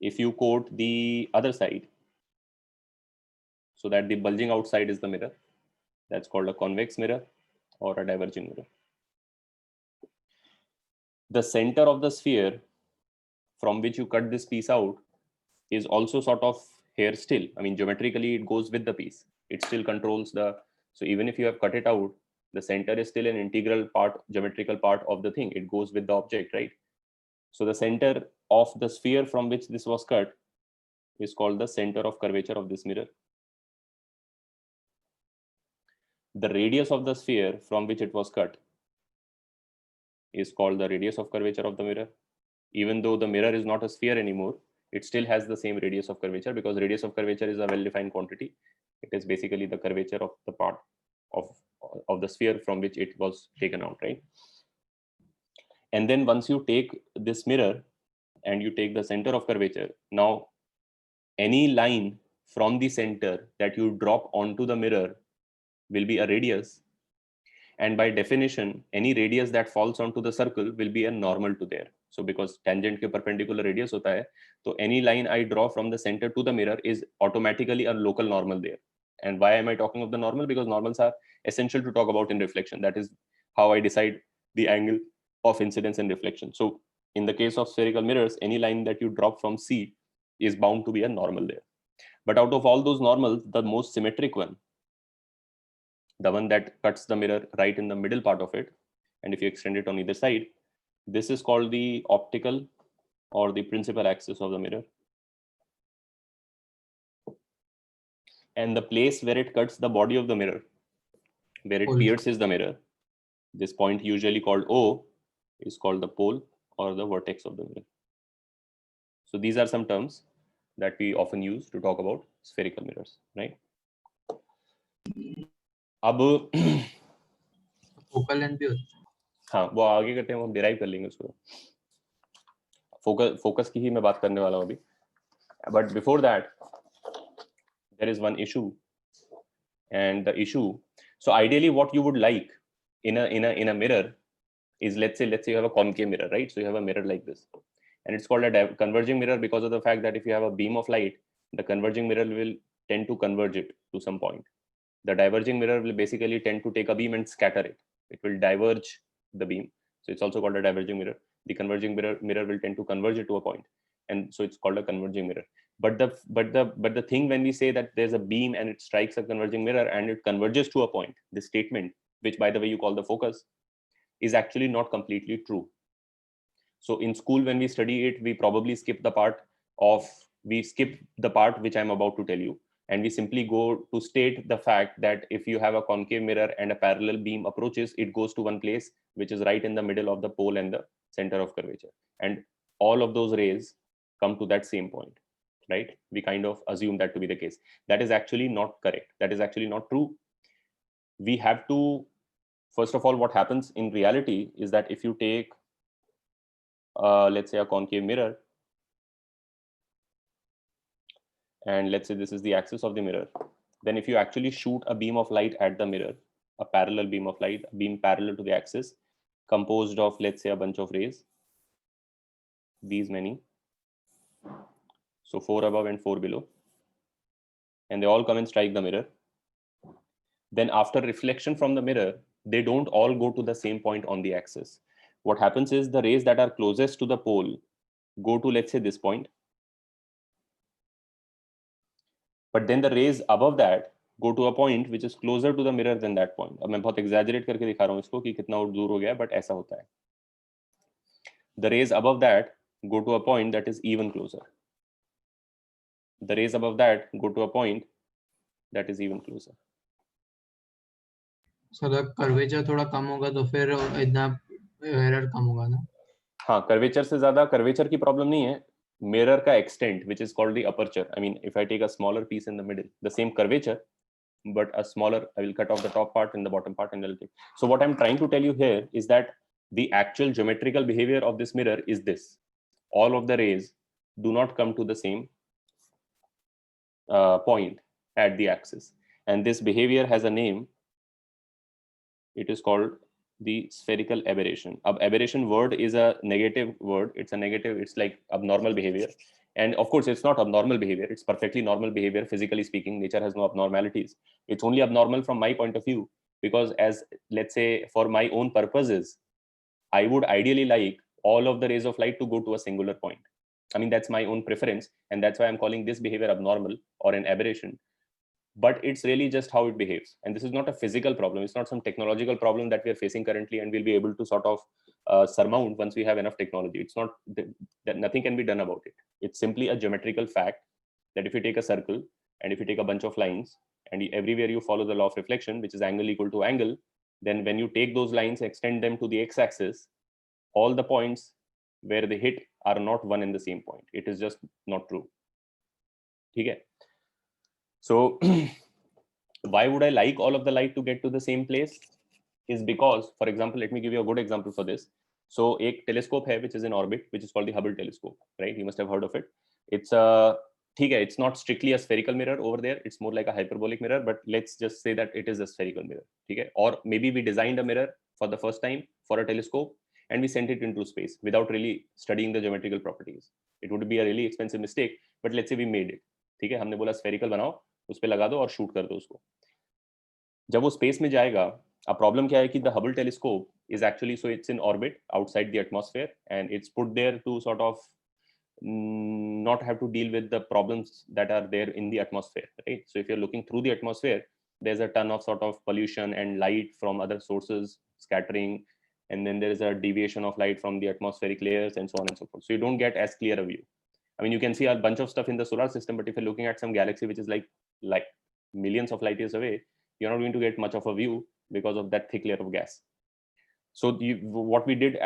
If you coat the other side so that the bulging outside is the mirror, that's called a convex mirror or a diverging mirror. The center of the sphere from which you cut this piece out is also sort of here still. I mean, geometrically it goes with the piece. It still controls the, so even if you have cut it out, the center is still an integral part, geometrical part of the thing. It goes with the object, right? So the center of the sphere from which this was cut is called the center of curvature of this mirror. The radius of the sphere from which it was cut is called the radius of curvature of the mirror. Even though the mirror is not a sphere anymore, it still has the same radius of curvature, because radius of curvature is a well-defined quantity. It is basically the curvature of the part of the sphere from which it was taken out, right? And then once you take this mirror and you take the center of curvature, now any line from the center that you drop onto the mirror will be a radius, and by definition any radius that falls onto the circle will be a normal to there. So because tangent के perpendicular radius होता है, so any line I draw from the center to the mirror is automatically a local normal there. And why am I talking of the normal? Because normals are essential to talk about in reflection. That is how I decide the angle of incidence and reflection. So in the case of spherical mirrors, any line that you drop from C is bound to be a normal there. But out of all those normals, the most symmetric one, the one that cuts the mirror right in the middle part of it, and if you extend it on either side, this is called the optical or the principal axis of the mirror. And the place where it cuts the body of the mirror, where it pierces the mirror, this point usually called O is called the pole or the vertex of the mirror. So these are some terms that we often use to talk about spherical mirrors, right? अब focal length भी होता है। हाँ, वो आगे करते हैं, वो हम डिराइव कर लेंगे उसको. फोकस की ही मैं बात करने वाला हूँ अभी. But before that, there is one issue, and the issue. So ideally, what you would like in a mirror is, let's say you have a concave mirror, right? So you have a mirror like this, and it's called a converging mirror because of the fact that if you have a beam of light, the converging mirror will tend to converge it to some point. The diverging mirror will basically tend to take a beam and scatter it. It will diverge the beam, so it's also called a diverging mirror. The converging mirror will tend to converge it to a point, and so it's called a converging mirror. But the thing, when we say that there's a beam and it strikes a converging mirror and it converges to a point, this statement, which by the way you call the focus, is actually not completely true. So in school, when we study it, we probably skip the part which I'm about to tell you, and we simply go to state the fact that if you have a concave mirror and a parallel beam approaches, it goes to one place which is right in the middle of the pole and the center of curvature, and all of those rays come to that same point, right? We kind of assume that to be the case. That is actually not correct. That is actually not true. We have to, first of all, what happens in reality is that if you take let's say a concave mirror, and let's say this is the axis of the mirror, then if you actually shoot a beam of light at the mirror, a parallel beam of light, a beam parallel to the axis, composed of, let's say, a bunch of rays, these many. So 4 above and 4 below, and they all come and strike the mirror. Then after reflection from the mirror, they don't all go to the same point on the axis. What happens is the rays that are closest to the pole go to, let's say, this point. But then the rays above that go to a point which is closer to the mirror than that point. अब मैं बहुत exaggerate करके दिखा रहा हूँ इसको कि कितना दूर हो गया, but ऐसा होता है. The rays above that go to a point that is even closer. The rays above that go to a point that is even closer. So the curvature थोड़ा कम होगा तो फिर इतना error कम होगा ना? हाँ, curvature से ज़्यादा curvature की problem नहीं है. Mirror का extent, which is called the aperture. I mean, if I take a smaller piece in the middle, the same curvature, but a smaller, I will cut off the top part and the bottom part and I'll take. So what I'm trying to tell you here is that the actual geometrical behavior of this mirror is this. All of the rays do not come to the same point at the axis. And this behavior has a name. It is called the spherical aberration. Aberration word is a negative word. It's a negative, it's like abnormal behavior. And of course, it's not abnormal behavior. It's perfectly normal behavior, physically speaking. Nature has no abnormalities. It's only abnormal from my point of view, because as, let's say, for my own purposes, I would ideally like all of the rays of light to go to a singular point. I mean, that's my own preference. And that's why I'm calling this behavior abnormal or an aberration. But it's really just how it behaves. And this is not a physical problem. It's not some technological problem that we are facing currently and we'll be able to sort of surmount once we have enough technology. It's not that nothing can be done about it. It's simply a geometrical fact that if you take a circle and if you take a bunch of lines and everywhere you follow the law of reflection, which is angle equal to angle, then when you take those lines, extend them to the x-axis, all the points where they hit are not one and the same point. It is just not true. Okay? So why would I like all of the light to get to the same place? Is because, for example, let me give you a good example for this. So a telescope hai, which is in orbit, which is called the Hubble telescope, right? You must have heard of it. It's it's not strictly a spherical mirror over there. It's more like a hyperbolic mirror, but let's just say that it is a spherical mirror. Okay? Or maybe we designed a mirror for the first time for a telescope and we sent it into space without really studying the geometrical properties. It would be a really expensive mistake, but let's say we made it. ठीक है, हमने बोला spherical बनाओ, उस पे लगा दो और शूट कर दो उसको. जब वो स्पेस में जाएगा, अब प्रॉब्लम क्या है कि the Hubble telescope is actually, so it's in orbit outside the atmosphere and it's put there to sort of not have to deal with the problems that are there in the atmosphere, right? So if you're looking through the atmosphere, there's a ton of sort of pollution and light from other sources scattering, and then there is a deviation of light from the atmospheric layers and so on and so forth. So you don't get as clear a view. I mean, you can see a bunch of stuff in the solar system, but if you're looking at some galaxy which is like millions of light years away, you're not going to get much of a view because of that thick layer of gas. So what we did,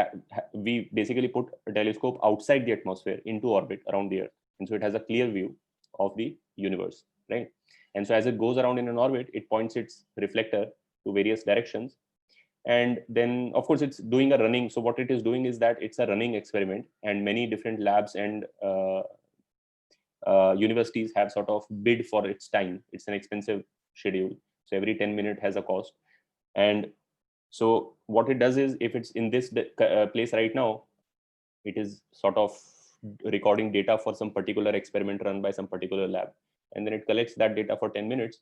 we basically put a telescope outside the atmosphere into orbit around the Earth, and so it has a clear view of the universe, right? And so as it goes around in an orbit, it points its reflector to various directions, and then of course it's doing a running. So what it is doing is that it's a running experiment, and many different labs and universities have sort of bid for its time. It's an expensive schedule, so every 10 minutes has a cost. And so what it does is, if it's in this place right now, it is sort of recording data for some particular experiment run by some particular lab, and then it collects that data for 10 minutes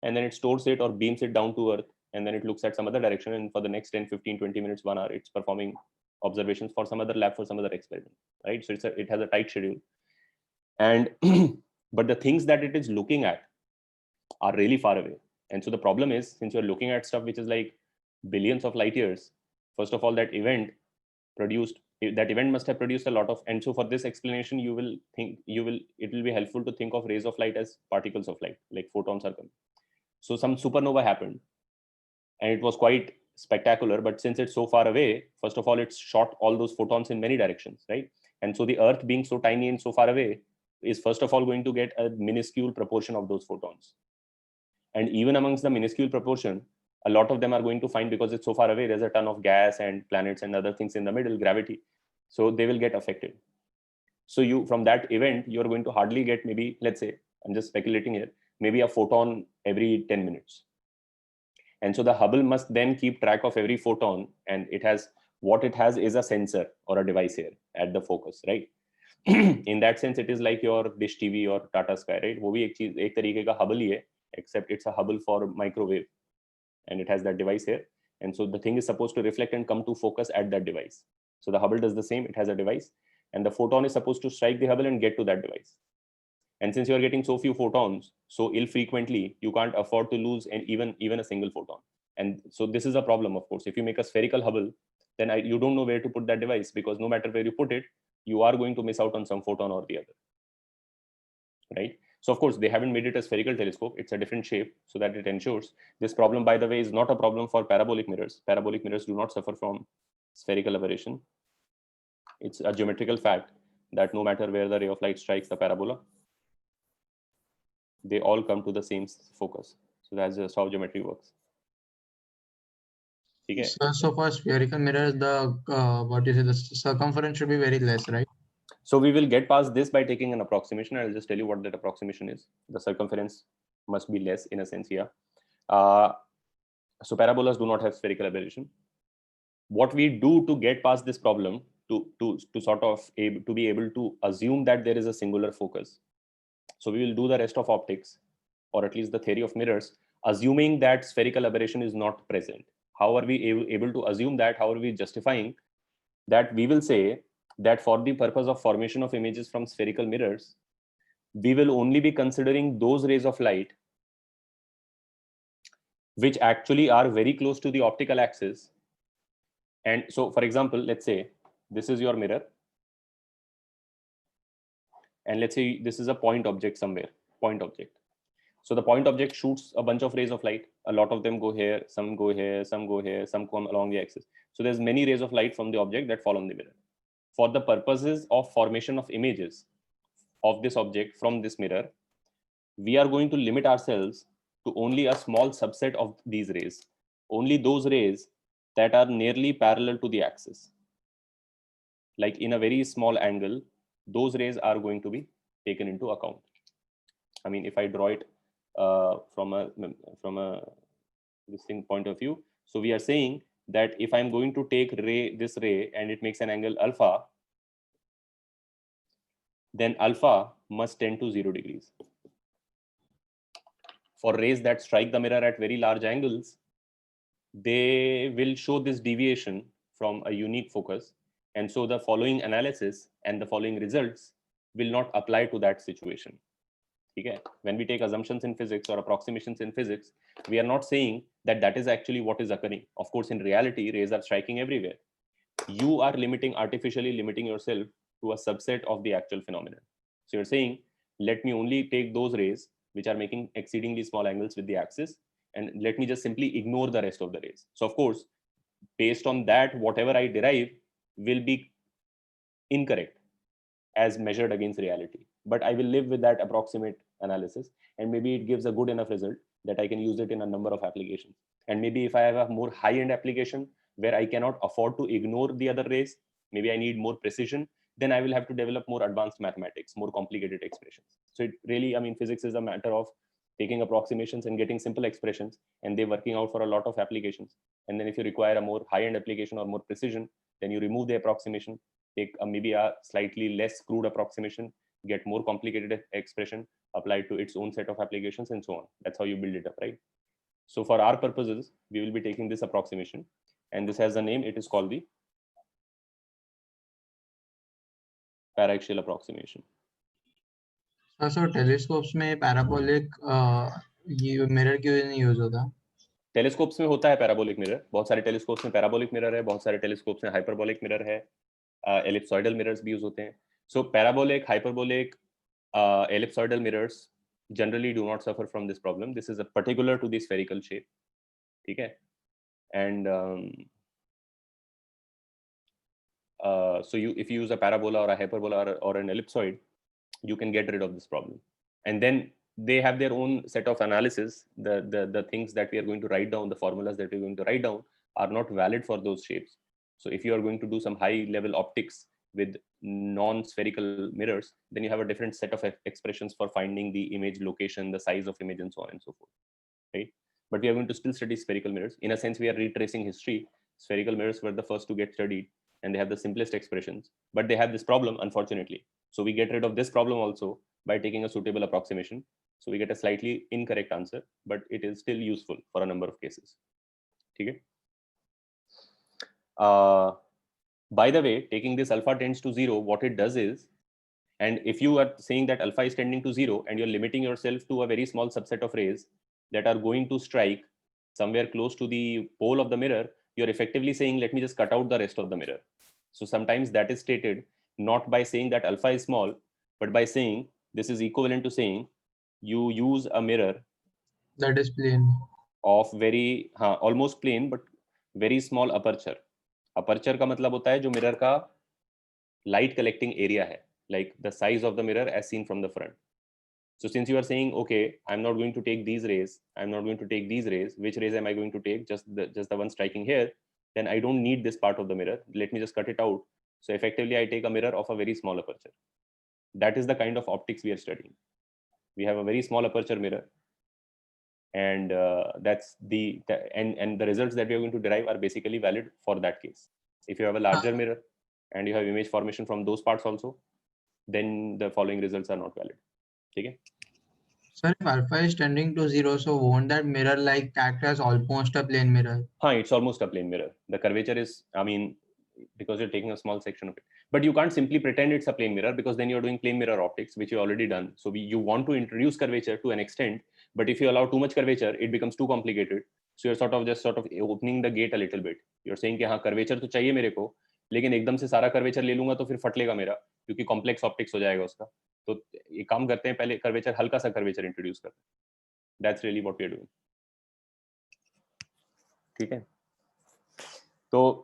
and then it stores it or beams it down to Earth, and then it looks at some other direction, and for the next 10, 15, 20 minutes, 1 hour, it's performing observations for some other lab for some other experiment, right? So it has a tight schedule. And but the things that it is looking at are really far away. And so the problem is, since you're looking at stuff which is like billions of light years, first of all, that event must have produced a lot of, and so for this explanation, it will be helpful to think of rays of light as particles of light, like photons are coming. So some supernova happened and it was quite spectacular, but since it's so far away, first of all, it's shot all those photons in many directions, right? And so the Earth being so tiny and so far away is first of all going to get a minuscule proportion of those photons. And even amongst the minuscule proportion, a lot of them are going to find, because it's so far away, there's a ton of gas and planets and other things in the middle, gravity. So they will get affected. So from that event, you're going to hardly get, maybe, let's say, I'm just speculating here, maybe a photon every 10 minutes. And so the Hubble must then keep track of every photon, and it has what it has is a sensor or a device here at the focus, right? In that sense it is like your Dish TV or Tata Sky, right? वो भी एक चीज एक तरीके का hubble ही है, except it's a hubble for microwave, and it has that device here, and so the thing is supposed to reflect and come to focus at that device. So the Hubble does the same. It has a device, and the photon is supposed to strike the Hubble and get to that device. And since you are getting so few photons so infrequently, you can't afford to lose even a single photon. And so this is a problem, of course. If you make a spherical Hubble, then you don't know where to put that device, because no matter where you put it, you are going to miss out on some photon or the other, right? So of course they haven't made it a spherical telescope. It's a different shape so that it ensures. This problem, by the way, is not a problem for parabolic mirrors. Parabolic mirrors do not suffer from spherical aberration. It's a geometrical fact that no matter where the ray of light strikes the parabola, they all come to the same focus. So that's just how geometry works. Okay. So for spherical mirrors, the the circumference should be very less, right? So we will get past this by taking an approximation. I'll just tell you what that approximation is. The circumference must be less in a sense here. So parabolas do not have spherical aberration. What we do to get past this problem, to sort of to be able to assume that there is a singular focus. So we will do the rest of optics, or at least the theory of mirrors, assuming that spherical aberration is not present. How are we able to assume that? How are we justifying that? We will say that for the purpose of formation of images from spherical mirrors, we will only be considering those rays of light which actually are very close to the optical axis. And so, for example, let's say this is your mirror, and let's say this is a point object somewhere, point object. So the point object shoots a bunch of rays of light. A lot of them go here, some go here, some go here, some come along the axis. So there's many rays of light from the object that fall on the mirror. For the purposes of formation of images of this object from this mirror, we are going to limit ourselves to only a small subset of these rays, only those rays that are nearly parallel to the axis. Like in a very small angle, those rays are going to be taken into account. I mean, if I draw it from a distinct point of view, so we are saying that if I'm going to take this ray and it makes an angle alpha, then alpha must tend to 0 degrees. For rays that strike the mirror at very large angles, they will show this deviation from a unique focus. And so the following analysis and the following results will not apply to that situation. Okay? When we take assumptions in physics or approximations in physics, we are not saying that that is actually what is occurring. Of course, in reality, rays are striking everywhere. You are artificially limiting yourself to a subset of the actual phenomenon. So you're saying, let me only take those rays which are making exceedingly small angles with the axis, and let me just simply ignore the rest of the rays. So of course, based on that, whatever I derive will be incorrect as measured against reality. But I will live with that approximate analysis, and maybe it gives a good enough result that I can use it in a number of applications. And maybe if I have a more high-end application where I cannot afford to ignore the other rays, maybe I need more precision, then I will have to develop more advanced mathematics, more complicated expressions. So it really, I mean, physics is a matter of taking approximations and getting simple expressions, and they're working out for a lot of applications. And then if you require a more high-end application or more precision, then you remove the approximation, take maybe a slightly less crude approximation, get more complicated expression, apply to its own set of applications, and so on. That's how you build it up, right? So for our purposes, we will be taking this approximation, and this has a name. It is called the paraxial approximation. So telescopes में parabolic mirror क्यों नहीं use होता? Telescopes में होता है parabolic mirror. बहुत सारे telescopes में पैराबोलिक मिरर है, बहुत सारे टेलीस्कोप्स में हाइपरबोलिक मिरर है, एलिप्सॉइडल मिरर्स भी यूज होते हैं. So parabolic, hyperbolic, ellipsoidal mirrors generally do not suffer from this problem. This is a particular to the spherical shape. ठीक है? And so if you use a parabola or a hyperbola or an ellipsoid, you can get rid of this problem. And then they have their own set of analysis. The things that we are going to write down, the formulas that we're going to write down, are not valid for those shapes. So if you are going to do some high level optics with non-spherical mirrors, then you have a different set of expressions for finding the image location, the size of image, and so on and so forth, right? But we are going to still study spherical mirrors. In a sense, we are retracing history. Spherical mirrors were the first to get studied, and they have the simplest expressions, but they have this problem, unfortunately. So we get rid of this problem also by taking a suitable approximation. So we get a slightly incorrect answer, but it is still useful for a number of cases. Okay. By the way, taking this alpha tends to 0, what it does is, and if you are saying that alpha is tending to 0 and you're limiting yourself to a very small subset of rays that are going to strike somewhere close to the pole of the mirror, you're effectively saying, let me just cut out the rest of the mirror. So sometimes that is stated not by saying that alpha is small, but by saying this is equivalent to saying you use a mirror that is plane of very almost plane but very small aperture. Aperture का मतलब होता है जो mirror का light collecting area है, like the size of the mirror as seen from the front. So since you are saying, okay, I'm not going to take these rays, I'm not going to take these rays, which rays am I going to take? Just the one striking here, then I don't need this part of the mirror. Let me just cut it out. So effectively, I take a mirror of a very small aperture. That is the kind of optics we are studying. We have a very small aperture mirror, and that's and the results that we are going to derive are basically valid for that case. If you have a larger mirror and you have image formation from those parts also, then the following results are not valid. Okay. Sir, if alpha is tending to 0, so won't that mirror like act as almost a plane mirror? It's almost a plane mirror. The curvature is, I mean, because you're taking a small section of it, but you can't simply pretend it's a plane mirror, because then you're doing plane mirror optics, which you already done. So you want to introduce curvature to an extent, but if you allow too much curvature, it becomes too complicated. So you're sort of opening the gate a little bit. You're saying कि हाँ curvature तो चाहिए मेरे को, लेकिन एकदम से सारा curvature ले लूंगा तो फिर फट लेगा मेरा, क्योंकि complex optics हो जाएगा उसका. तो ये काम करते हैं, पहले curvature, हल्का सा curvature introduce करते हैं. That's really what we are doing. ठीक है. तो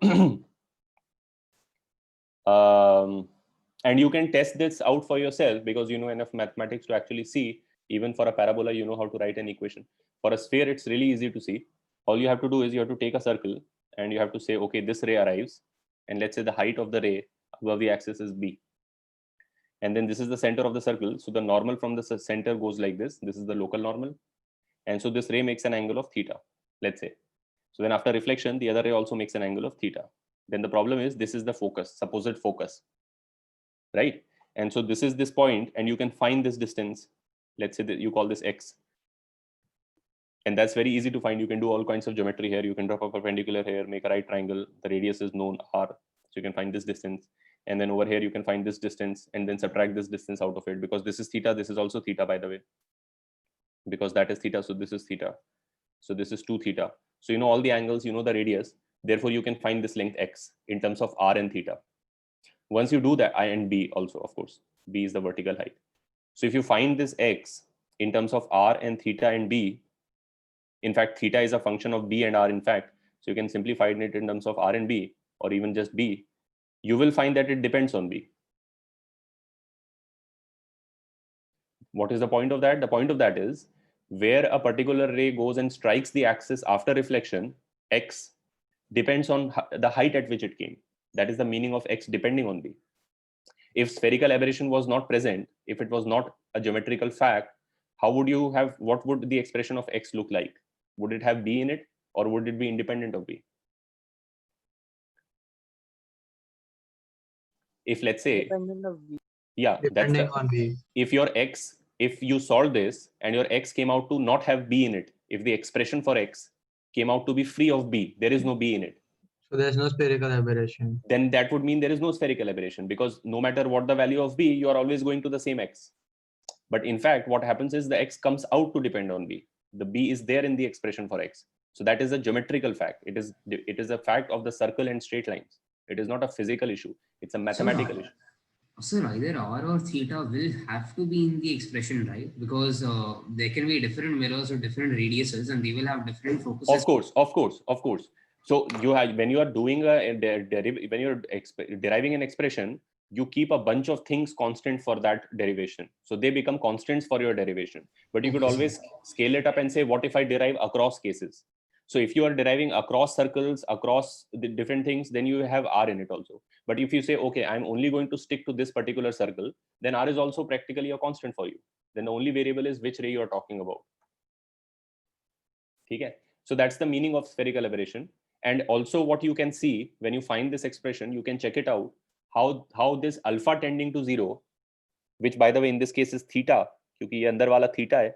and you can test this out for yourself because you know enough mathematics to actually see, even for a parabola, you know how to write an equation. For a sphere, it's really easy to see. All you have to do is you have to take a circle and you have to say, okay, this ray arrives, and let's say the height of the ray above the axis is b. And then this is the center of the circle. So the normal from the center goes like this. This is the local normal. And so this ray makes an angle of theta, let's say. So then after reflection, the other ray also makes an angle of theta. Then the problem is this is the focus, supposed focus, right? And so this is this point, and you can find this distance. Let's say that you call this x. And that's very easy to find. You can do all kinds of geometry here. You can drop a perpendicular here, make a right triangle. The radius is known, r. So you can find this distance. And then over here, you can find this distance and then subtract this distance out of it, because this is theta. This is also theta, by the way, because that is theta. So this is theta. So this is 2 theta. So you know all the angles, you know the radius. Therefore, you can find this length x in terms of r and theta. Once you do that, I and b also, of course, b is the vertical height. So if you find this x in terms of r and theta and b, in fact, theta is a function of b and r, in fact. So you can simply find it in terms of r and b, or even just b. You will find that it depends on b. What is the point of that? The point of that is where a particular ray goes and strikes the axis after reflection, x depends on the height at which it came. That is the meaning of x depending on b. If spherical aberration was not present, if it was not a geometrical fact, how would you have, what would the expression of x look like? Would it have b in it, or would it be independent of b? If let's say, yeah, depending on b. If your x, if you solve this and your x came out to not have b in it, if the expression for x came out to be free of b, there is no b in it. So there's no spherical aberration. Then that would mean there is no spherical aberration, because no matter what the value of b, you are always going to the same x. But in fact, what happens is the x comes out to depend on b. The b is there in the expression for x. So that is a geometrical fact. It is a fact of the circle and straight lines. It is not a physical issue. It's a mathematical issue. Sir, either r or theta will have to be in the expression, right? Because there can be different mirrors or different radiuses, and they will have different focuses. Of course. So you have, when you are doing when you're deriving an expression, you keep a bunch of things constant for that derivation. So they become constants for your derivation. But you could always scale it up and say, what if I derive across cases? So if you are deriving across circles, across the different things, then you have r in it also. But if you say, okay, I'm only going to stick to this particular circle, then r is also practically a constant for you. Then the only variable is which ray you are talking about. Okay? So that's the meaning of spherical aberration. And also what you can see when you find this expression, you can check it out, how this alpha tending to 0, which by the way in this case is theta, क्योंकि ये अंदर वाला theta है,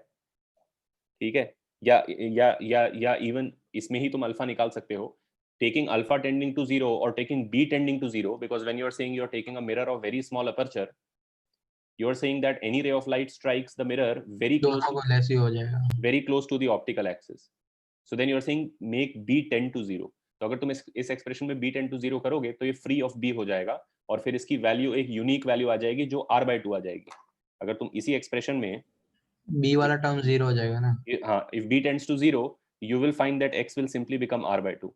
ठीक है, या even इसमें ही तुम अल्फा निकाल सकते हो, taking alpha tending to 0 or taking b tending to 0, because when you are saying you are taking a mirror of very small aperture, you are saying that any ray of light strikes the mirror very close to the optical axis. So then you are saying make b tend to 0. तो अगर तुम इस expression में b tend to 0 करोगे तो ये free of b हो जाएगा, और फिर इसकी वैल्यू एक यूनिक वैल्यू आ जाएगी जो r/2 आ जाएगी. अगर तुम इसी एक्सप्रेशन में b वाला टर्म 0 हो जाएगा ना. हाँ, if b tends to 0, you will find that x will simply become r/2.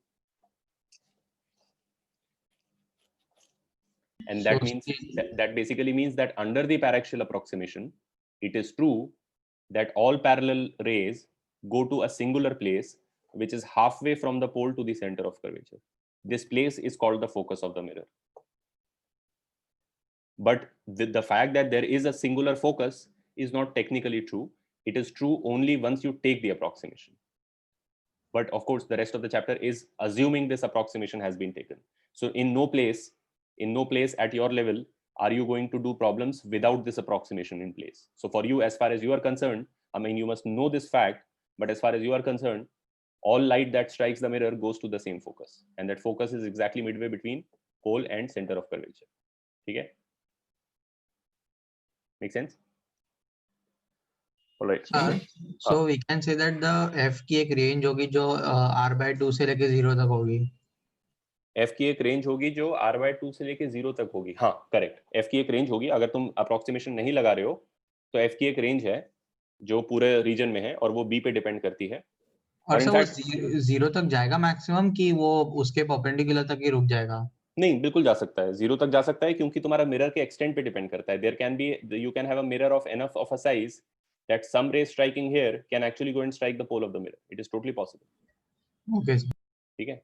And that means that basically means that under the paraxial approximation, it is true that all parallel rays go to a singular place which is halfway from the pole to the center of curvature. This place is called the focus of the mirror. But the fact that there is a singular focus is not technically true. It is true only once you take the approximation. But of course, the rest of the chapter is assuming this approximation has been taken. So in no place at your level are you going to do problems without this approximation in place. So for you, as far as you are concerned, I mean, you must know this fact, but as far as you are concerned, all light that strikes the mirror goes to the same focus, and that focus is exactly midway between pole and center of curvature. Okay? Make sense? All right. So we can say that the f की एक range होगी जो r/2 से लेके 0 तक होगी. f की एक रेंज होगी जो r/2 से लेके 0 तक होगी. हाँ, करेक्ट. f की एक रेंज होगी. अगर तुम अप्रोक्सीमेशन नहीं लगा रहे हो तो f की एक रेंज है जो पूरे रीजन में है, और वो b पे डिपेंड करती है. और सर वो 0 तक जाएगा मैक्सिमम कि वो उसके परपेंडिकुलर तक ही रुक जाएगा? नहीं, बिल्कुल जा सकता है, 0 तक जा सकता है, क्योंकि तुम्हारा मिरर के एक्सटेंट पे डिपेंड करता है. There can be, you can have a mirror of enough of a size that some ray striking here can actually go and strike the pole of the mirror. It is totally possible. Okay. ठीक है.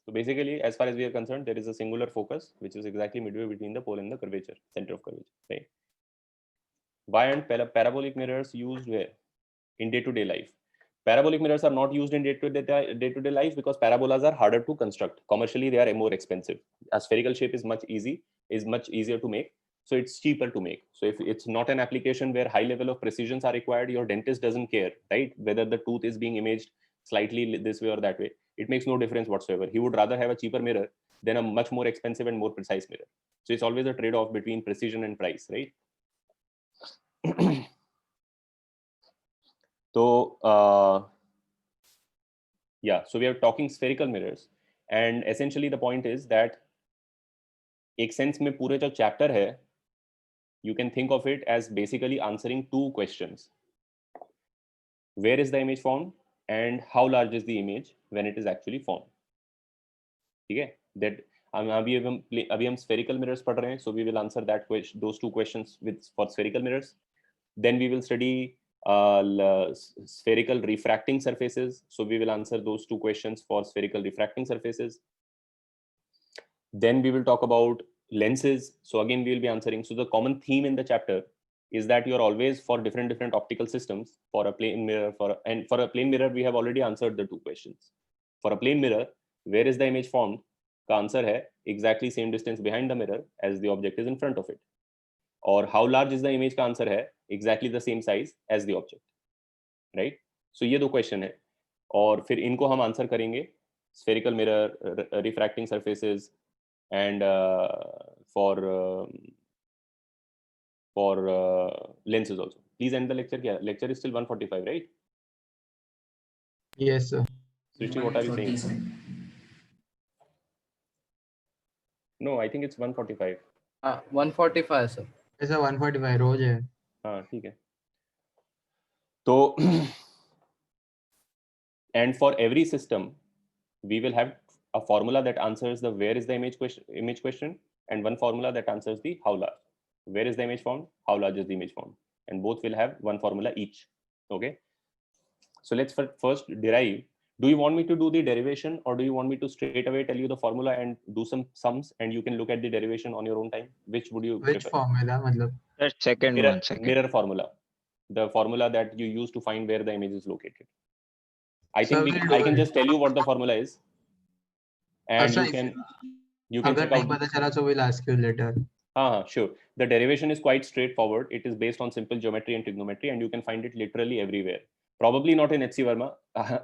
So basically, as far as we are concerned, there is a singular focus which is exactly midway between the pole and the curvature, center of curvature, right? Why aren't parabolic mirrors used where? In day-to-day life. Parabolic mirrors are not used in day-to-day life because parabolas are harder to construct. Commercially, they are more expensive. A spherical shape is much easier to make, so it's cheaper to make. So if it's not an application where high level of precisions are required, your dentist doesn't care, right? Whether the tooth is being imaged slightly this way or that way, it makes no difference whatsoever. He would rather have a cheaper mirror than a much more expensive and more precise mirror. So it's always a trade-off between precision and price, right? So yeah, so we are talking spherical mirrors, and essentially the point is that एक sense में पूरे जो chapter है, you can think of it as basically answering two questions: where is the image formed, and how large is the image when it is actually formed. ठीक है? That अभी हम spherical mirrors पढ़ रहे हैं, so we will answer those two questions for spherical mirrors. Then we will study spherical refracting surfaces, so we will answer those two questions for spherical refracting surfaces. Then we will talk about lenses, so again we will be answering. So the common theme in the chapter is that you are always, for different optical systems, for a plane mirror, for a plane mirror we have already answered the two questions. For a plane mirror, where is the image formed? The answer है exactly same distance behind the mirror as the object is in front of it. Or how large is the image का answer है exactly the same size as the object, right? So ये दो question है, और फिर इनको हम answer करेंगे spherical mirror, refracting surfaces, and for lenses also. Please end the lecture. क्या lecture is still 145, right? Yes sir. Srishti, what are you saying? No, I think it's 145. 145 sir. ऐसा 145 रोज है. हाँ, ठीक है. तो and for every system we will have a formula that answers the where is the image question, and one formula that answers the how large. Where is the image formed, how large is the image formed, and both will have one formula each. Okay, so let's first derive. Do you want me to do the derivation, or do you want me to straight away tell you the formula and do some sums and you can look at the derivation on your own time? Which would you Which prefer? formula मतलब? Second Mirror formula. the formula that you use to find where the image is located. I Sir, think we'll I do can it. just tell you what the formula is, and sir, you can अगर check नहीं out. पता चला so we'll ask you later. Sure. The derivation is quite straightforward. It is based on simple geometry and trigonometry, and you can find it literally everywhere. Probably not in HC Verma,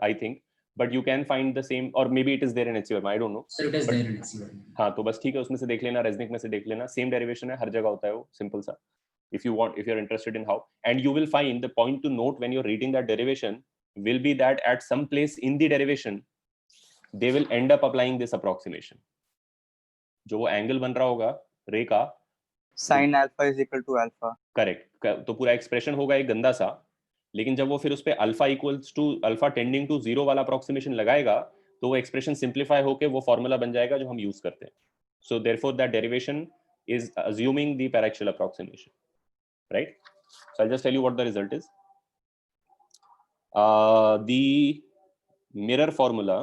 I think, but you can find the same, or maybe it is there in HC Verma. I don't know. So it is there in HC Verma. हाँ, तो बस ठीक है, उसमें से देख लेना, रेजनिक में से देख लेना, सेम डेरिवेशन है, हर जगह होता है वो, सिंपल सा. If you want, if you're interested in how, and you will find the point to note when you're reading that derivation will be that at some place in the derivation, they will end up applying this approximation. जो वो angle बन रहा होगा रे का, sin alpha is equal to alpha. Correct, तो पूरा expression होगा एक गंदा सा, लेकिन जब वो फिर उस पे alpha equals to alpha tending to 0 वाला अप्रोक्सीमेशन लगाएगा, तो वो एक्सप्रेशन सिंप्लीफाई होके वो फॉर्मूला बन जाएगा जो हम यूज करते हैं. So therefore that derivation is assuming the paraxial approximation, right? So I'll just tell you what the result is. The mirror formula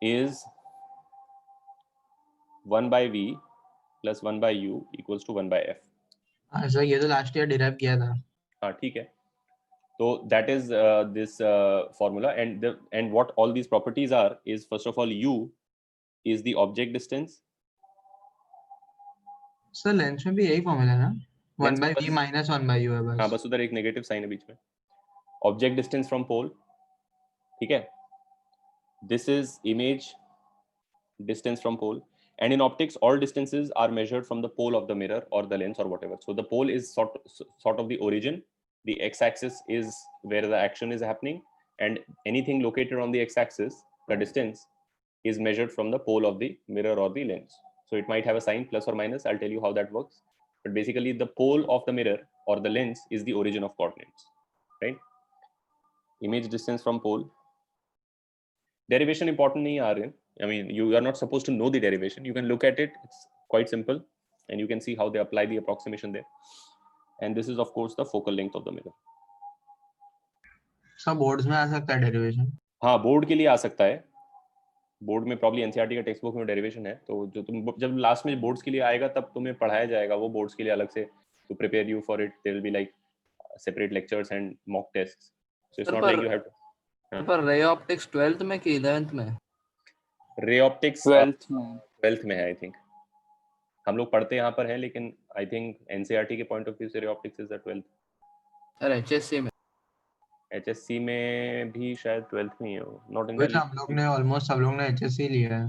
is 1 by v plus 1 by u equals to 1 by f. हाँ sir, ये तो last year derive किया था. हाँ, ठीक है. So that is this formula, and what all these properties are is, first of all, u is the object distance. Sir lens में भी यही फॉर्मूला है ना, 1 Length by में v बस- minus 1 by u है बस. हाँ, बस उधर एक नेगेटिव साइन है बीच में. ऑब्जेक्ट डिस्टेंस फ्रॉम पोल, ठीक है. This is image distance from pole, and in optics all distances are measured from the pole of the mirror or the lens or whatever. So the pole is sort of the origin, the x-axis is where the action is happening, and anything located on the x-axis, the distance, is measured from the pole of the mirror or the lens. So it might have a sign plus or minus. I'll tell you how that works, but basically the pole of the mirror or the lens is the origin of coordinates, right? Image distance from pole. Derivation important nahi aa rahe. I mean, you are not supposed to know the derivation. You can look at it. It's quite simple, and you can see how they apply the approximation there. And this is, of course, the focal length of the mirror. सब boards में आ सकता है derivation. हाँ, board के लिए आ सकता है. Board में प्रॉब्ली एनसीईआरटी का टेक्स्ट बुक में डेरिवेशन है, तो जो तुम जब लास्ट में बोर्ड्स के लिए आएगा तब तुम्हें पढ़ाया जाएगा वो बोर्ड्स के लिए अलग से, to prepare you for it. There will be like separate lectures and mock tests. So it's not like you have to. पर रे ऑप्टिक्स 12th में कि 11th में? रे ऑप्टिक्स 12th में है, आई थिंक. हम लोग पढ़ते यहाँ पर है, लेकिन आई थिंक एनसीईआरटी के पॉइंट ऑफ व्यू से ray optics is the 12th. अरे एचएससी में. एचएससी में भी शायद 12th में ही हो. नॉट इन वैसे हम लोग ने ऑलमोस्ट सब लोग ने एचएससी लिया है.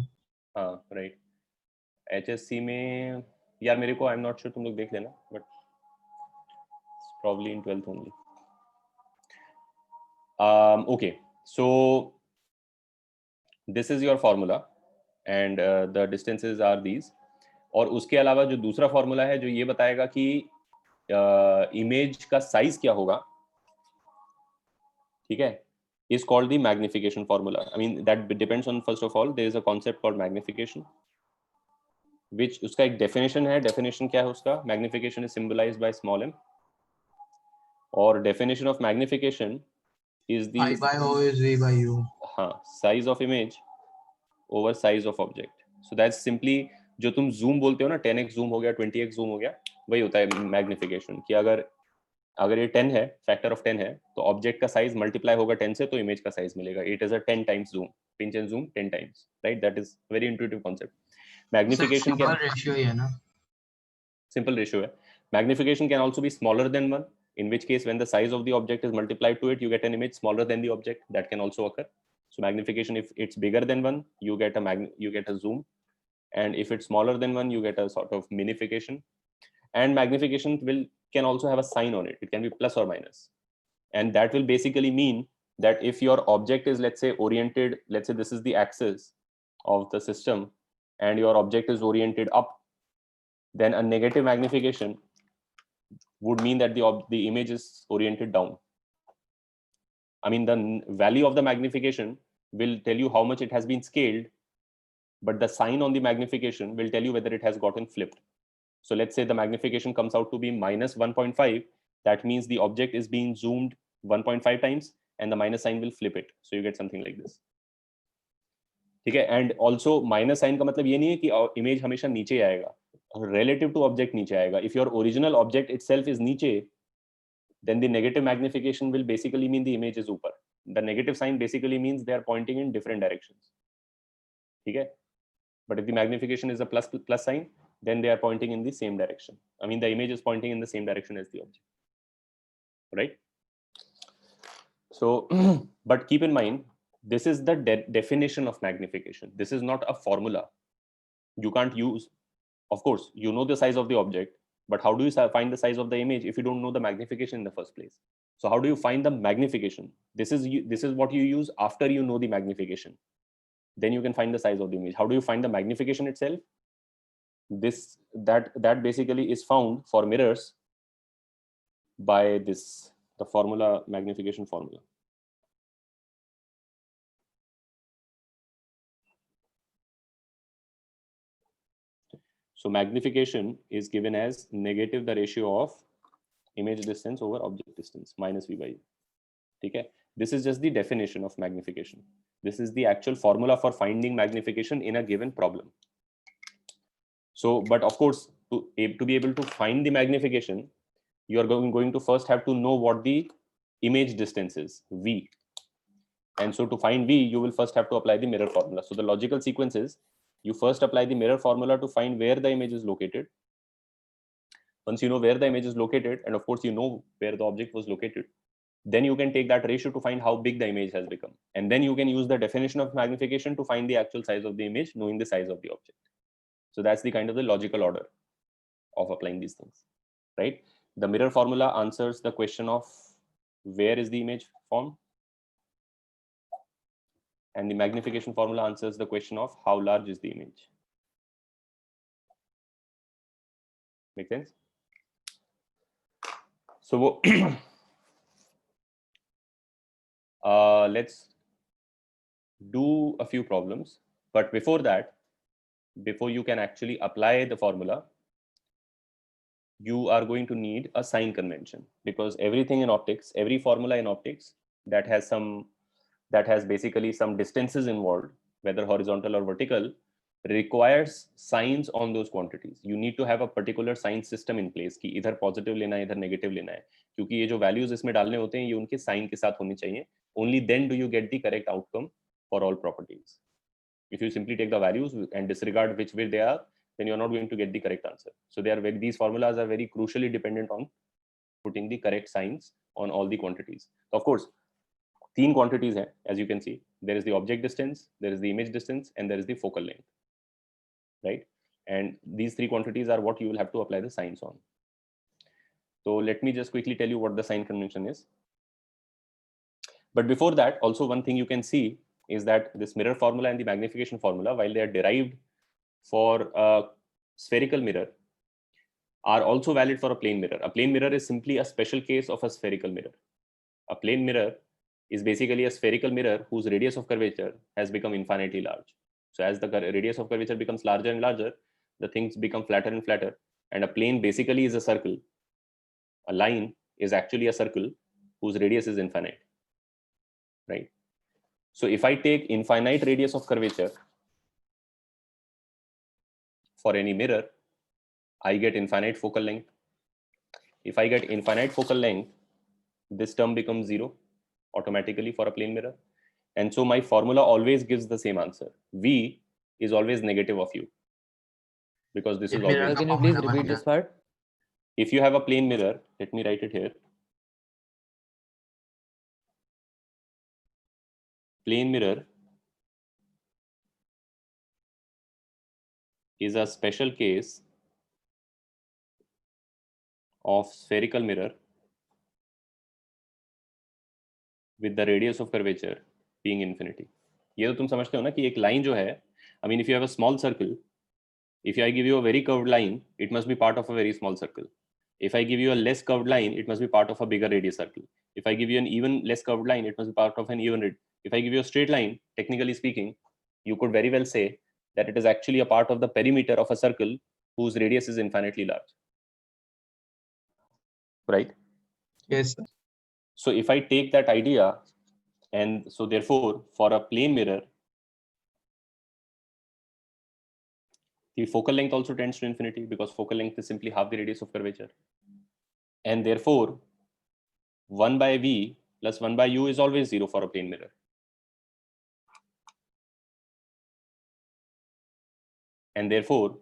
हाँ, राइट. एचएससी में यार मेरे को आई एम नॉट श्योर, तुम लोग देख लेना, but probably in 12th only. Okay, so this is your formula, and the distances are these. और उसके अलावा जो दूसरा फॉर्मूला है जो ये बताएगा कि इमेज का साइज क्या होगा, ठीक है, is called the magnification formula. I mean that depends on, first of all, there is a concept called magnification, which उसका एक definition है. Definition क्या है उसका? Magnification is symbolized by small m, और definition of magnification is the I by O is V by U. हाँ, size of image over size of object. So that's simply जो तुम zoom बोलते हो ना, 10x zoom हो गया, 20x zoom हो गया, वही होता है magnification. कि अगर ये 10 है, फैक्टर ऑफ 10 है, तो ऑब्जेक्ट का साइज मल्टीप्लाई होगा 10 से, तो इमेज का साइज मिलेगा. It is a 10 times zoom, pinch and zoom 10 times, right? That is very intuitive concept. Magnification simple ratio है ना, सिंपल रेशियो है. Magnification can also be smaller than 1, in which case when the size of the object is multiplied to it, you get an image smaller than the object. That can also occur. So magnification, if it's bigger than 1, you get a zoom, and if it's smaller than 1, you get a sort of minification. And magnification can also have a sign on it. It can be plus or minus, and that will basically mean that if your object is, let's say, oriented, let's say this is the axis of the system and your object is oriented up, then a negative magnification would mean that the image is oriented down. I mean, the value of the magnification will tell you how much it has been scaled, but the sign on the magnification will tell you whether it has gotten flipped. So let's say the magnification comes out to be minus 1.5. That means the object is being zoomed 1.5 times, and the minus sign will flip it. So you get something like this. ठीक है. And also minus sign का मतलब ये नहीं है कि image हमेशा नीचे आएगा. relative to object नीचे आएगा. If your original object itself is नीचे, then the negative magnification will basically mean the image is ऊपर. The negative sign basically means they are pointing in different directions. ठीक है? But if the magnification is a plus sign, then they are pointing in the same direction. I mean, the image is pointing in the same direction as the object. Right? So, but keep in mind, this is the definition of magnification. This is not a formula. You can't use, of course, you know the size of the object, but how do you find the size of the image if you don't know the magnification in the first place? So how do you find the magnification? This is what you use after you know the magnification. Then you can find the size of the image. How do you find the magnification itself? That basically is found for mirrors by the formula, magnification formula. So magnification is given as negative the ratio of image distance over object distance minus v by u. Okay? This is just the definition of magnification. This is the actual formula for finding magnification in a given problem. So, but of course, to be able to find the magnification, you are going to first have to know what the image distance is, v. And so to find v, you will first have to apply the mirror formula. So the logical sequence is, you first apply the mirror formula to find where the image is located. Once you know where the image is located, and of course you know where the object was located, then you can take that ratio to find how big the image has become. And then you can use the definition of magnification to find the actual size of the image, knowing the size of the object. So that's the kind of the logical order of applying these things, right? The mirror formula answers the question of where is the image formed, and the magnification formula answers the question of how large is the image. Make sense? So let's do a few problems, but before that, before you can actually apply the formula, you are going to need a sign convention, because everything in optics, every formula in optics that has basically some distances involved, whether horizontal or vertical, requires signs on those quantities. You need to have a particular sign system in place कि इधर positive लेना है, इधर negative लेना है, क्योंकि ये जो values इसमें डालने होते हैं, ये उनके sign के साथ होनी चाहिए. Only then do you get the correct outcome for all properties. If you simply take the values and disregard which way they are, then you're not going to get the correct answer. So these formulas are very crucially dependent on putting the correct signs on all the quantities. So of course, 3 quantities hai, as you can see. There is the object distance, there is the image distance, and there is the focal length, right? And these 3 quantities are what you will have to apply the signs on. So let me just quickly tell you what the sign convention is. But before that, also one thing you can see is that this mirror formula and the magnification formula, while they are derived for a spherical mirror, are also valid for a plane mirror. A plane mirror is simply a special case of a spherical mirror. A plane mirror is basically a spherical mirror whose radius of curvature has become infinitely large. So as the radius of curvature becomes larger and larger, the things become flatter and flatter. And a plane basically is a circle. A line is actually a circle whose radius is infinite, right? So if I take infinite radius of curvature for any mirror, I get infinite focal length. If I get infinite focal length, this term becomes 0 automatically for a plane mirror. And so my formula always gives the same answer. V is always negative of u, because this is always. Can you please repeat this part? If you have a plane mirror, let me write it here. Plane mirror is a special case of spherical mirror with the radius of curvature being infinity. ये तो तुम समझते हो ना कि एक line जो है, I mean, if you have a small circle, if I give you a very curved line, it must be part of a very small circle. If I give you a less curved line, it must be part of a bigger radius circle. If I give you an even less curved line, it must be part of an even radius. If I give you a straight line, technically speaking, you could very well say that it is actually a part of the perimeter of a circle whose radius is infinitely large. Right? Yes, sir. So if I take that idea, and so therefore for a plane mirror, the focal length also tends to infinity because focal length is simply half the radius of curvature. And therefore, 1 by V plus 1 by U is always 0 for a plane mirror. And therefore,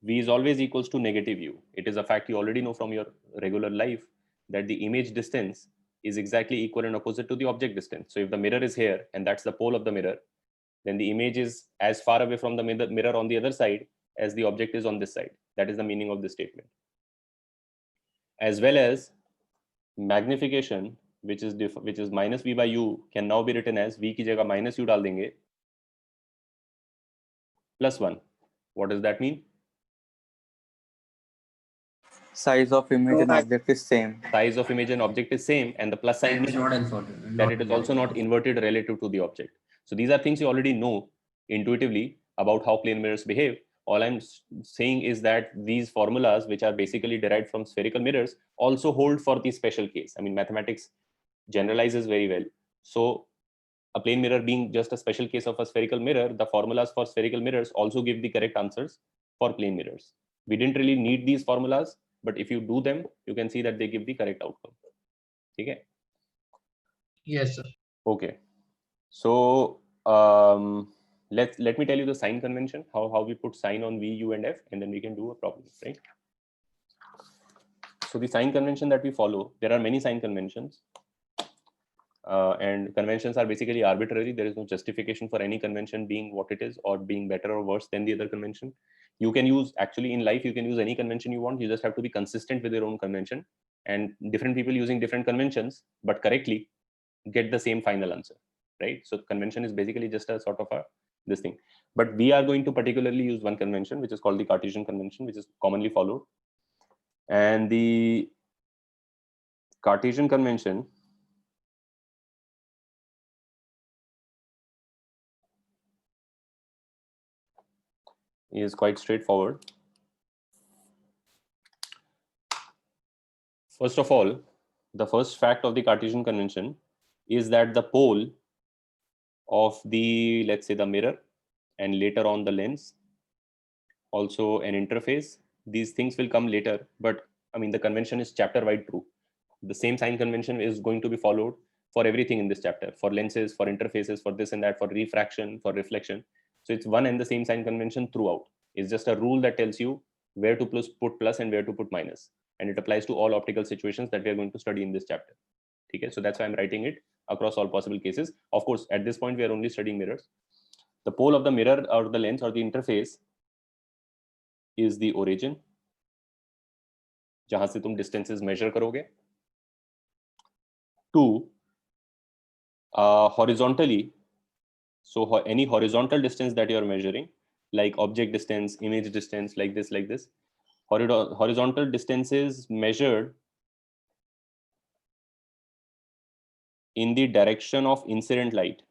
V is always equals to negative U. It is a fact you already know from your regular life that the image distance is exactly equal and opposite to the object distance. So if the mirror is here and that's the pole of the mirror, then the image is as far away from the mirror on the other side as the object is on this side. That is the meaning of this statement. As well as magnification, which is minus V by U, can now be written as V की जगह minus U डाल देंगे plus 1. What does that mean? Size of image and object is same. Size of image and object is same, and the plus sign That is means not inverted. that it is also not inverted relative to the object. So these are things you already know intuitively about how plane mirrors behave. All I'm saying is that these formulas, which are basically derived from spherical mirrors, also hold for the special case. I mean, mathematics generalizes very well. So a plane mirror being just a special case of a spherical mirror, the formulas for spherical mirrors also give the correct answers for plane mirrors. We didn't really need these formulas, but if you do them, you can see that they give the correct outcome. Okay? Yes, sir. Okay. So let me tell you the sign convention, how we put sign on V, U, and F, and then we can do a problem, right? So the sign convention that we follow, there are many sign conventions. And conventions are basically arbitrary. There is no justification for any convention being what it is or being better or worse than the other convention. You can use, actually in life, you can use any convention you want. You just have to be consistent with your own convention. And different people using different conventions, but correctly, get the same final answer, right? So convention is basically just a sort of this thing. But we are going to particularly use one convention, which is called the Cartesian convention, which is commonly followed. And the Cartesian convention is quite straightforward. First of all, the first fact of the Cartesian convention is that the pole of the, let's say, the mirror, and later on the lens, also an interface, these things will come later, but I mean the convention is chapter wide true. The same sign convention is going to be followed for everything in this chapter, for lenses, for interfaces, for this and that, for refraction, for reflection. So it's one and the same sign convention throughout. It's just a rule that tells you where to put plus and where to put minus, and it applies to all optical situations that we are going to study in this chapter. Okay, so that's why I'm writing it across all possible cases. Of course, at this point we are only studying mirrors. The pole of the mirror or the lens or the interface is the origin, जहां से तुम distances measure करोगे. 2, horizontally, so any horizontal distance that you are measuring, like object distance, image distance, like this, horizontal distances measured in the direction of incident light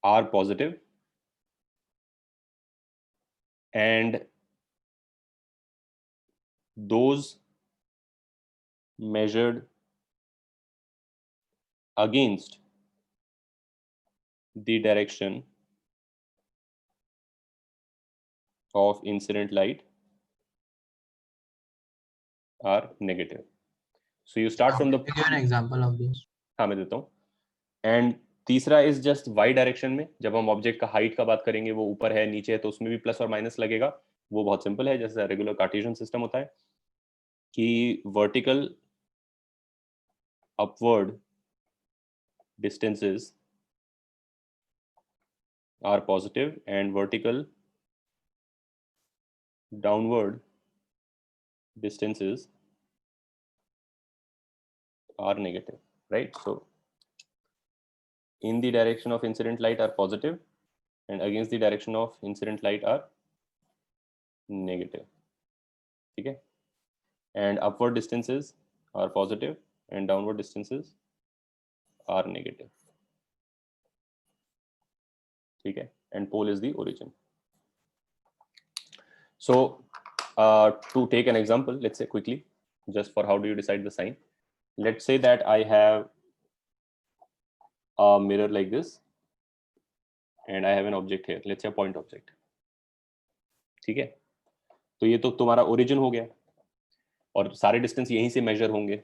are positive, and those measured against the direction of incident light are negative. So you start from the, give an example of this. हाँ मैं देता हूँ. And तीसरा is just y direction में, जब हम object का height का बात करेंगे, वो ऊपर है नीचे है, तो उसमें भी प्लस और माइनस लगेगा. वो बहुत सिंपल है, जैसे रेगुलर कार्टेशियन सिस्टम होता है कि vertical upward distances are positive and vertical downward distances are negative, right? So in the direction of incident light are positive and against the direction of incident light are negative. Okay, and upward distances are positive and downward distances are negative. Okay, and pole is the origin. So to take an example, let's say quickly, just for how do you decide the sign. Let's say that I have a mirror like this and I have an object here, let's say a point object. ठीक है, तो ये तो तुम्हारा origin हो गया और सारे डिस्टेंस यहीं से मेजर होंगे,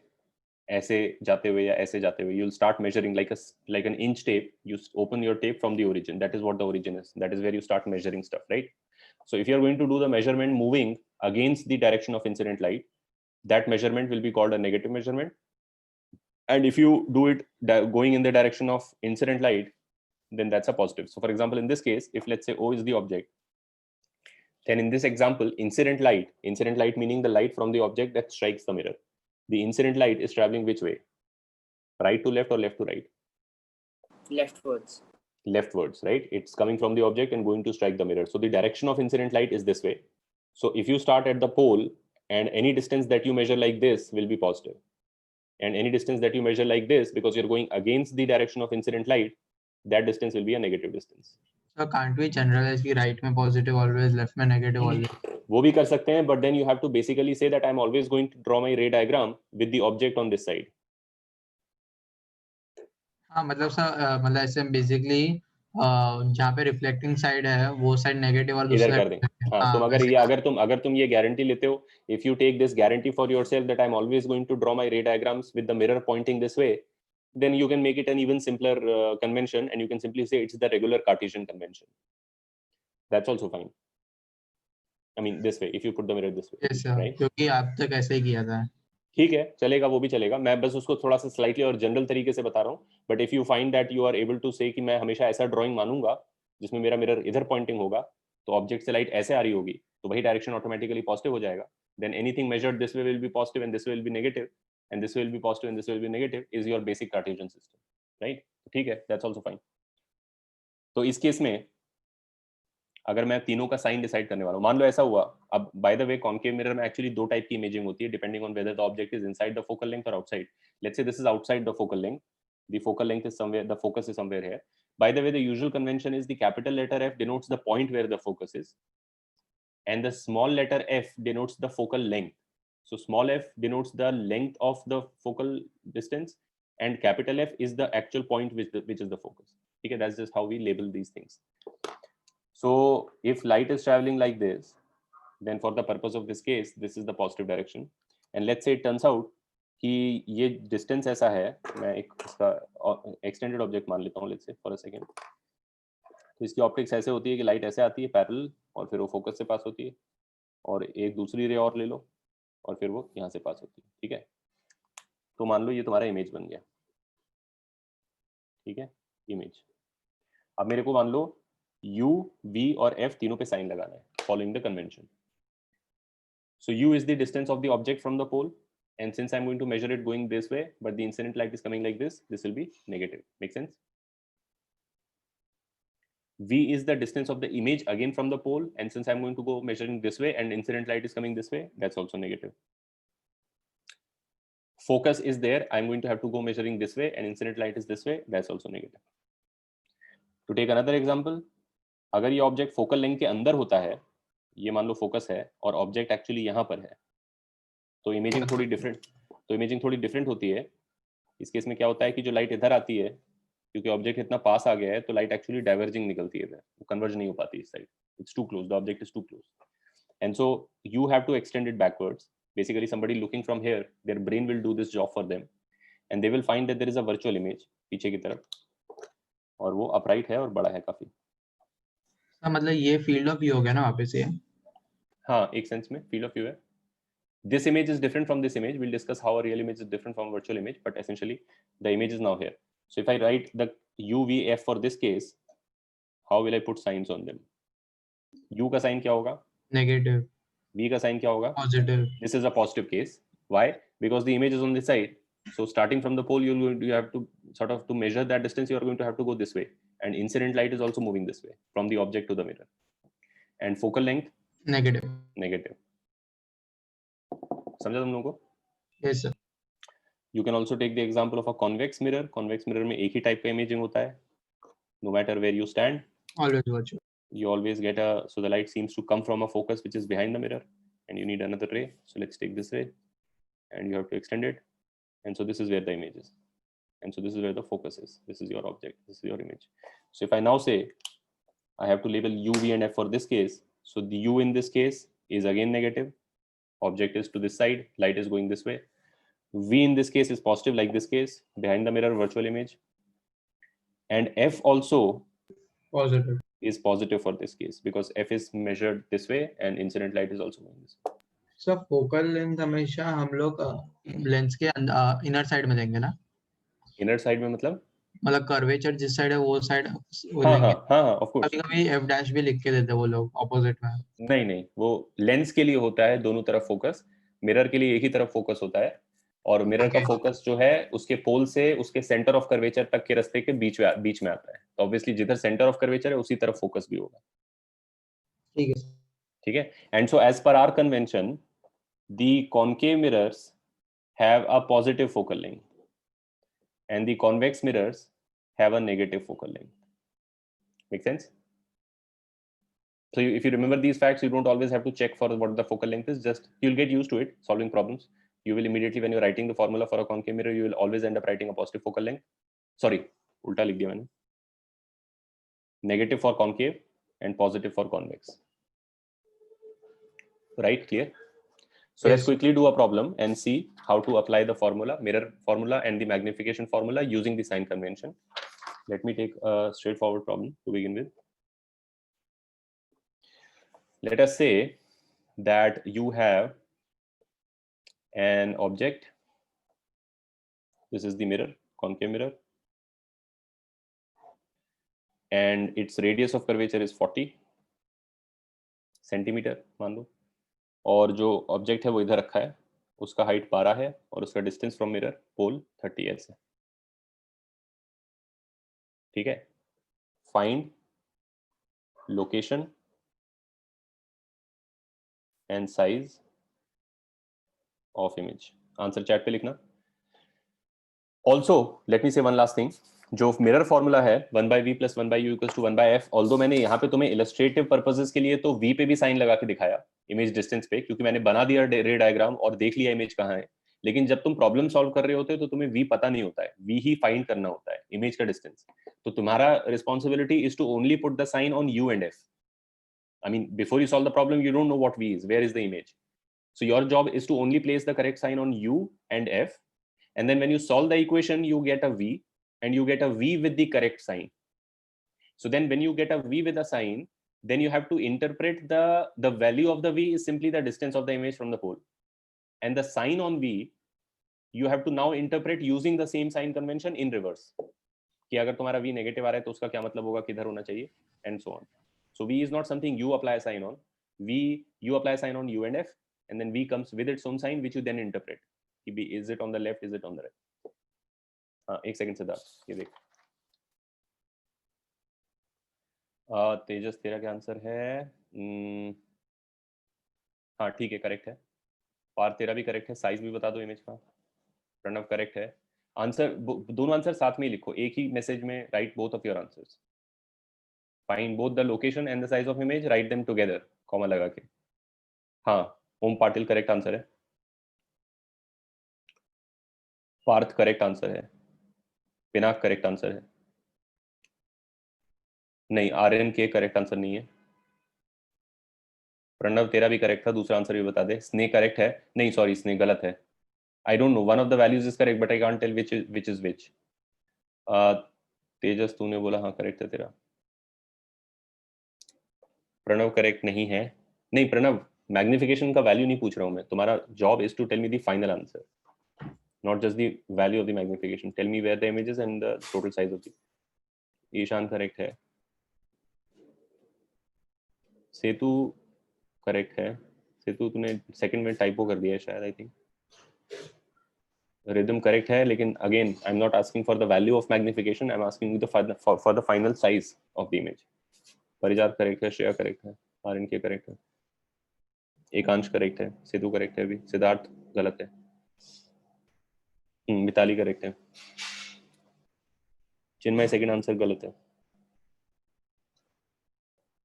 ऐसे जाते हुए या ऐसे जाते हुए. You'll start measuring like an inch tape. You open your tape from the origin. That is what the origin is. That is where you start measuring stuff, right? So if you are going to do the measurement moving against the direction of incident light, that measurement will be called a negative measurement. And if you do it going in the direction of incident light, then that's a positive. So for example, in this case, if let's say O is the object, then in this example, incident light meaning the light from the object that strikes the mirror. The incident light is traveling which way? Right to left or left to right? Leftwards. Leftwards, right? It's coming from the object and going to strike the mirror. So the direction of incident light is this way. So if you start at the pole, and any distance that you measure like this will be positive. And any distance that you measure like this, because you're going against the direction of incident light, that distance will be a negative distance. So can't we generalize कि right में positive always, left में negative always? वो भी कर सकते हैं, but then you have to basically say that I'm always going to draw my ray diagram with the object on this side. हाँ मतलब सर मतलब ऐसे basically जहाँ पे reflecting side है वो side negative और दूसरी इधर कर side दें. हाँ, तुम अगर तुम ये guarantee लेते हो, if you take this guarantee for yourself that I'm always going to draw my ray diagrams with the mirror pointing this way, then you can make it an even simpler convention, and you can simply say it's the regular Cartesian convention. That's also fine. I mean this way, if you put the mirror this way. yes sir, right? क्योंकि आप तक ऐसे ही किया था. ठीक है, चलेगा, वो भी चलेगा. मैं बस उसको थोड़ा सा स्लाइटली और जनरल तरीके से बता रहा हूँ. But if you find that you are able to say कि मैं हमेशा ऐसा ड्राइंग मानूंगा जिसमें मेरा मिरर इधर पॉइंटिंग होगा, तो ऑब्जेक्ट से लाइट ऐसे आ रही होगी, तो वही डायरेक्शन ऑटोमेटिकली पॉजिटिव हो जाएगा. Than anything measured this way will be positive and this way will be negative, and this will be positive and this will be negative is your basic Cartesian system, right? ठीक है, that's also fine. तो इस case में अगर मैं तीनों का sign decide करने वाला हूं, मान लो ऐसा हुआ. अब by the way concave mirror में एक्चुअली दो टाइप की इमेजिंग होती है depending on whether the object is inside the focal length और outside. Let's say this is outside the focal length, the focal length is somewhere, the focus is somewhere here. By the way, the usual convention is the capital letter F denotes the point where the focus is, and the small letter f denotes the focal length. So small f denotes the length of the focal distance, and capital F is the actual point which is the focus. Okay, that's just how we label these things. So if light is traveling like this, then for the purpose of this case, this is the positive direction. And let's say it turns out कि ये distance ऐसा है, मैं एक इसका extended object मान लेता हूँ, let's say for a second. तो इसकी ऑप्टिक्स ऐसे होती है कि लाइट ऐसे आती है पैरेलल, और फिर वो फोकस से पास होती है, और एक दूसरी रे और ले लो, और फिर वो यहाँ से पास होती है. ठीक है, तो मान लो ये तुम्हारा इमेज बन गया. ठीक है, इमेज. अब मेरे को मान लो U, V और F तीनों पे साइन लगाना है following the convention. So U is the distance of the object from the pole, and since I'm going to measure it going this way, but the incident light is coming like this will be negative. Make sense? V is the distance of the image again from the pole, and since I'm going to go measuring this way and incident light is coming this way, that's also negative. Focus is there, I'm going to have to go measuring this way, and incident light is this way, that's also negative. To take another example, अगर ये object focal length के अंदर होता है, ये मान लो focus है और ऑब्जेक्ट एक्चुअली यहाँ पर है, तो इमेजिंग थोड़ी डिफरेंट होती है. इस केस में क्या होता है कि जो लाइट इधर आती है, क्योंकि ऑब्जेक्ट इतना पास आ गया है, तो लाइट एक्चुअली डाइवर्जिंग निकलती है इधर, वो कन्वर्ज नहीं हो पाती इस side. It's too close, the object is too close, and so you have to extend it backwards. Basically somebody looking from here, their brain will do this job for them, and they will find that there is a virtual image पीछे की तरफ, और वो upright है और बड़ा है काफी. मतलब ये फील्ड ऑफ व्यू हो गया ना वापस ये? हाँ, एक सेंस में फील्ड ऑफ व्यू है. This image is different from this image. We'll discuss how a real image is different from virtual image, but essentially the image is now here. So if I write the U, V, F for this case, how will I put signs on them? U का sign क्या होगा? Negative. V का sign क्या होगा? Positive. This is a positive case. Why? Because the image is on this side. So starting from the pole, you have to sort of, to measure that distance, you are going to have to go this way. And incident light is also moving this way from the object to the mirror. And focal length? Negative. Negative. समझा तुम लोगों को? Yes sir. You can also take the example of a convex mirror. Convex mirror में एक ही type का imaging होता है. No matter where you stand, Always virtual. you always get so the light seems to come from a focus which is behind the mirror, and you need another ray. So let's take this ray, and you have to extend it, and so this is where the image is. and so this is where the focus is. This is your object, this is your image. So if I now say I have to label u, v and f for this case, so the u in this case is again negative, object is to this side, light is going this way. V in this case is positive, like this case, behind the mirror virtual image, and f also Positive. is positive for this case because f is measured this way and incident light is also going this way. Sir focal length हमेशा हम लोग lens के inner side में देंगे ना, inner side में मतलब curvature जिस साइड है वो साइड वो हाँ लेंगे। हाँ हाँ हाँ ऑफ कोर्स। कभी कभी एफ डैश भी लिख के देते वो लोग ऑपोजिट में। नहीं नहीं, वो लेंस के लिए होता है दोनों तरफ फोकस, मिरर के लिए एक ही तरफ फोकस होता है, और मिरर का फोकस जो है उसके पोल से उसके सेंटर ऑफ कर्वेचर तक के रास्ते के बीच में आता है, तो ऑब्वियसली जिधर सेंटर ऑफ कर्वेचर है उसी तरफ फोकस भी होगा। ठीक है। And so as per our convention the concave mirrors have a positive focal length and the convex mirrors have a negative focal length. Make sense? So if you remember these facts, you don't always have to check for what the focal length is, just you'll get used to it solving problems. You will immediately, when you're writing the formula for a concave mirror, you will always end up writing a positive focal length. Sorry, ulta likh diya maine. Negative for concave and positive for convex. Right? Clear? So let's quickly do a problem and see how to apply the formula, mirror formula and the magnification formula using the sign convention. Let me take a straightforward problem to begin with. Let us say that you have an object. This is the mirror, concave mirror. And its radius of curvature is 40 centimeter, मान लो। और जो object है वो इधर रखा है, उसका height 12 है और उसका डिस्टेंस फ्रॉम मिरर पोल 30 एस है। ठीक है। Find location and size of image. Answer chat पे लिखना। Also let me say one last thing, जो मिरर फॉर्मूला है 1/v + 1/u = 1/f, ऑल्दो मैंने यहाँ पे तुम्हें इलस्ट्रेटिव पर्पसेस के लिए तो v पे भी साइन लगा के दिखाया इमेज डिस्टेंस पे, क्योंकि मैंने बना दिया रे डायग्राम और देख लिया इमेज कहाँ है। लेकिन जब तुम प्रॉब्लम सॉल्व कर रहे होते हो तो तुम्हें v पता नहीं होता है, v ही फाइंड करना होता है, इमेज का डिस्टेंस। तो तुम्हारा responsibility is to only put the sign on u and f. I mean, before you solve the problem, you don't know what v is, where is the image. So your job is to only place the correct sign on u and f, and then when you solve the equation, you get a v, and you get a v with the correct sign. So then when you get a v with a sign, then you have to interpret the value of the v is simply the distance of the image from the pole, and the sign on v you have to now interpret using the same sign convention in reverse, कि अगर तुम्हारा v negative आ रहा है तो उसका क्या मतलब होगा, किधर होना चाहिए, and so on. So v is not something you apply a sign on, you apply a sign on u and f, and then v comes with its own sign which you then interpret, कि is it on the left, is it on the right. हाँ, एक second Siddharth, ये देख। तेजस तेरा क्या answer है? हाँ ठीक है, करेक्ट है। पार तेरा भी करेक्ट है, साइज भी बता दो इमेज का। प्रणव करेक्ट है। आंसर दोनों आंसर साथ में ही लिखो, एक ही मैसेज में right both of your answers. Find both the location and the size of image, write them together, comma लगा के। हाँ, ओम पाटिल करेक्ट आंसर है। पार्थ करेक्ट आंसर है। पिनाक करेक्ट आंसर है। नहीं, आर्यन के करेक्ट आंसर नहीं है। प्रणव तेरा भी करेक्ट था, दूसरा आंसर भी बता दे। स्ने करेक्ट है, नहीं सॉरी स्ने गलत है। I don't know, one of the values is correct but I can't tell which is which. Tejas तूने बोला हाँ करेक्ट है तेरा। प्रणव करेक्ट नहीं है। नहीं प्रणव, मैग्निफिकेशन का वैल्यू नहीं पूछ रहा हूं मैं, तुम्हारा job is to tell me the final answer, not just the value of the magnification. Tell me where the image is and the total size of the. Ishaan correct है। सेतु करेक्ट है। सेतु तूने सेकंड में टाइपो कर दिया है शायद, I think. Rhythm correct है, लेकिन again I am not asking for the value of magnification, I am asking for the final size of the image. Parijat correct है, श्रेया करेक्ट है, आर्यन के करेक्ट है, एकांश करेक्ट है, सेतु करेक्ट है, अभी सिद्धार्थ गलत है, मिताली करेक्ट है, चिन्मय सेकंड आंसर गलत है,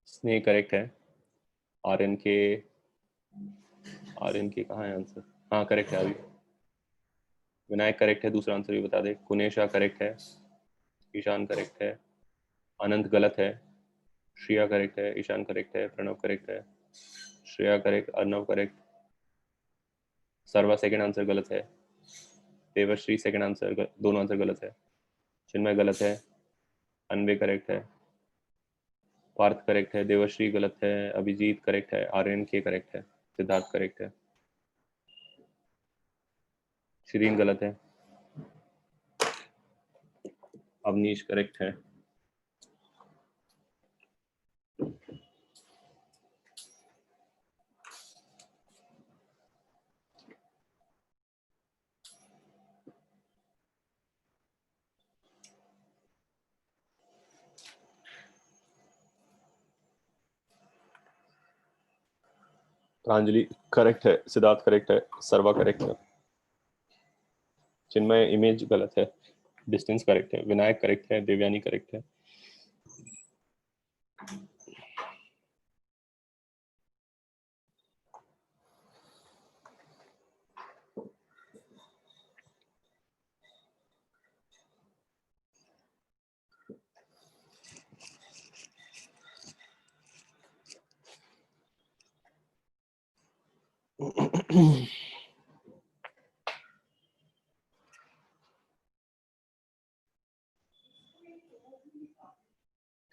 स्नेह करेक्ट है, आर्यन के कहाँ है आंसर? हाँ करेक्ट है अभी। विनायक करेक्ट है, दूसरा आंसर भी बता दे। कुनेशा करेक्ट है, ईशान करेक्ट है, अनंत गलत है, श्रेया करेक्ट है, ईशान करेक्ट है, प्रणव करेक्ट है, श्रेया करेक्ट, अर्णव करेक्ट, सर्वा सेकंड आंसर गलत है, देवश्री सेकंड आंसर, दोनों आंसर गलत है, चिन्मय गलत है, अनवे करेक्ट है, पार्थ करेक्ट है, देवश्री गलत है, अभिजीत करेक्ट है, आर्यन के करेक्ट है, सिद्धार्थ करेक्ट है, शिरीन गलत है, अवनीश करेक्ट है, प्रांजलि करेक्ट है, सिद्धार्थ करेक्ट है, सर्वा करेक्ट है, चिन्मय इमेज गलत है, डिस्टेंस करेक्ट है, विनायक करेक्ट है, देवयानी करेक्ट है,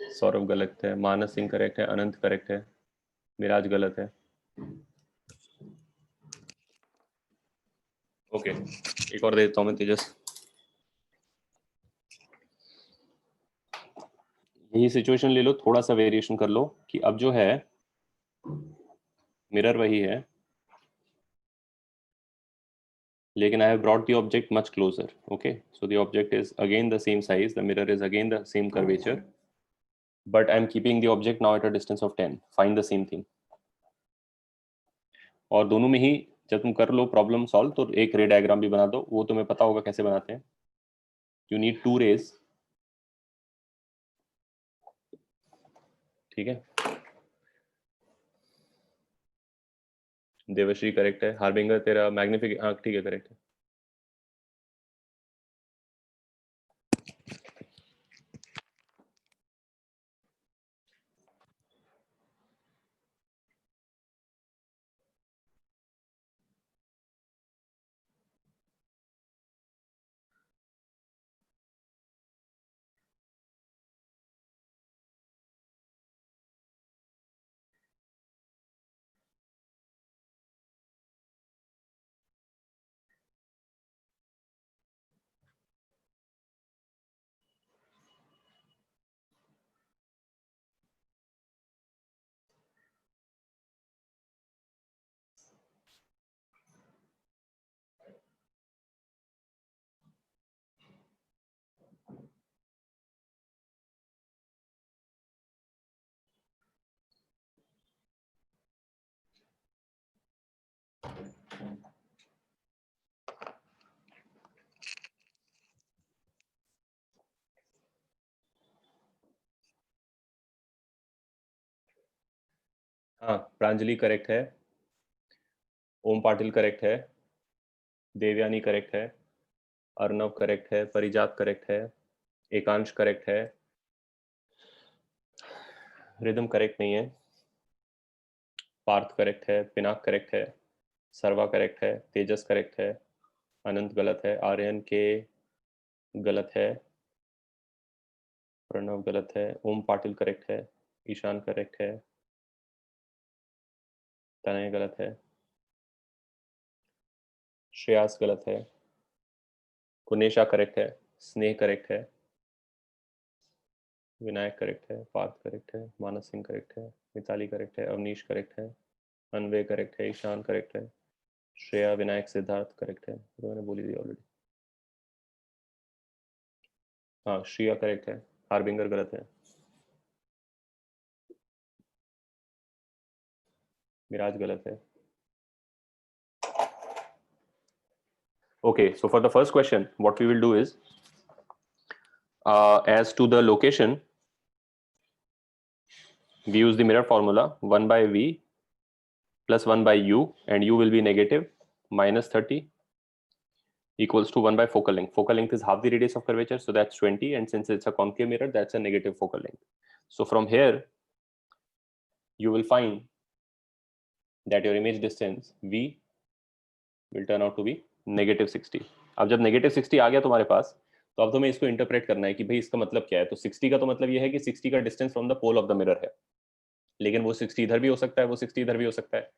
सौरभ गलत है, मानस सिंह करेक्ट है, अनंत करेक्ट है, मिराज गलत है। ओके, एक और दे देता हूँ मैं, तेजस। यही सिचुएशन ले लो, थोड़ा सा वेरिएशन कर लो कि अब जो है मिरर वही है, लेकिन I have brought the object much closer. Okay, so the object is again the same size, the mirror is again the same curvature, but I'm keeping the object now at a distance of 10. Find the same thing. और दोनों में ही जब तुम कर लो problem solve तो एक रे diagram भी बना दो, वो तुम्हें पता होगा कैसे बनाते हैं। यू नीड 2 रेज, ठीक है। देवश्री करेक्ट है, हार्बिंगर तेरा मैग्निफिक, हाँ ठीक है, करेक्ट है। हाँ, प्रांजलि करेक्ट है, ओम पाटिल करेक्ट है, देवयानी करेक्ट है, अर्णव करेक्ट है, परिजात करेक्ट है, एकांश करेक्ट है, रिदम करेक्ट नहीं है, पार्थ करेक्ट है, पिनाक करेक्ट है, सर्वा करेक्ट है, तेजस करेक्ट है, अनंत गलत है, आर्यन के गलत है, प्रणव गलत है, ओम पाटिल करेक्ट है, ईशान करेक्ट है, तनय गलत है, श्रेयास गलत है, कुनेशा करेक्ट है, स्नेह करेक्ट है, विनायक करेक्ट है, पार्थ करेक्ट है, मानस सिंह करेक्ट है, मिताली करेक्ट है, अवनीश करेक्ट है, अनवे करेक्ट है, ईशान करेक्ट है, श्रेया, विनायक, सिद्धार्थ करेक्ट है, तो मैंने बोली थी ऑलरेडी। हाँ, श्रेया करेक्ट है, हार्बिंगर गलत है, मिराज गलत है। Okay, so for the first question, what we will do is, as to the location, we use the mirror formula 1 by V plus 1 by U, and U will be negative minus 30. equals to 1 by focal length. Focal length is half the radius of curvature, so that's 20, and since it's a concave mirror, that's a negative focal length. So from here you will find that your image distance V will turn out to be -60. अब जब -60 आ गया तुम्हारे पास, तो अब तुम्हें इसको interpret करना है कि भाई इसका मतलब क्या है। तो 60 का तो मतलब ये है कि 60 का distance from the pole of the mirror है, लेकिन वो 60 इधर भी हो सकता है, वो 60 इधर भी हो सकता है।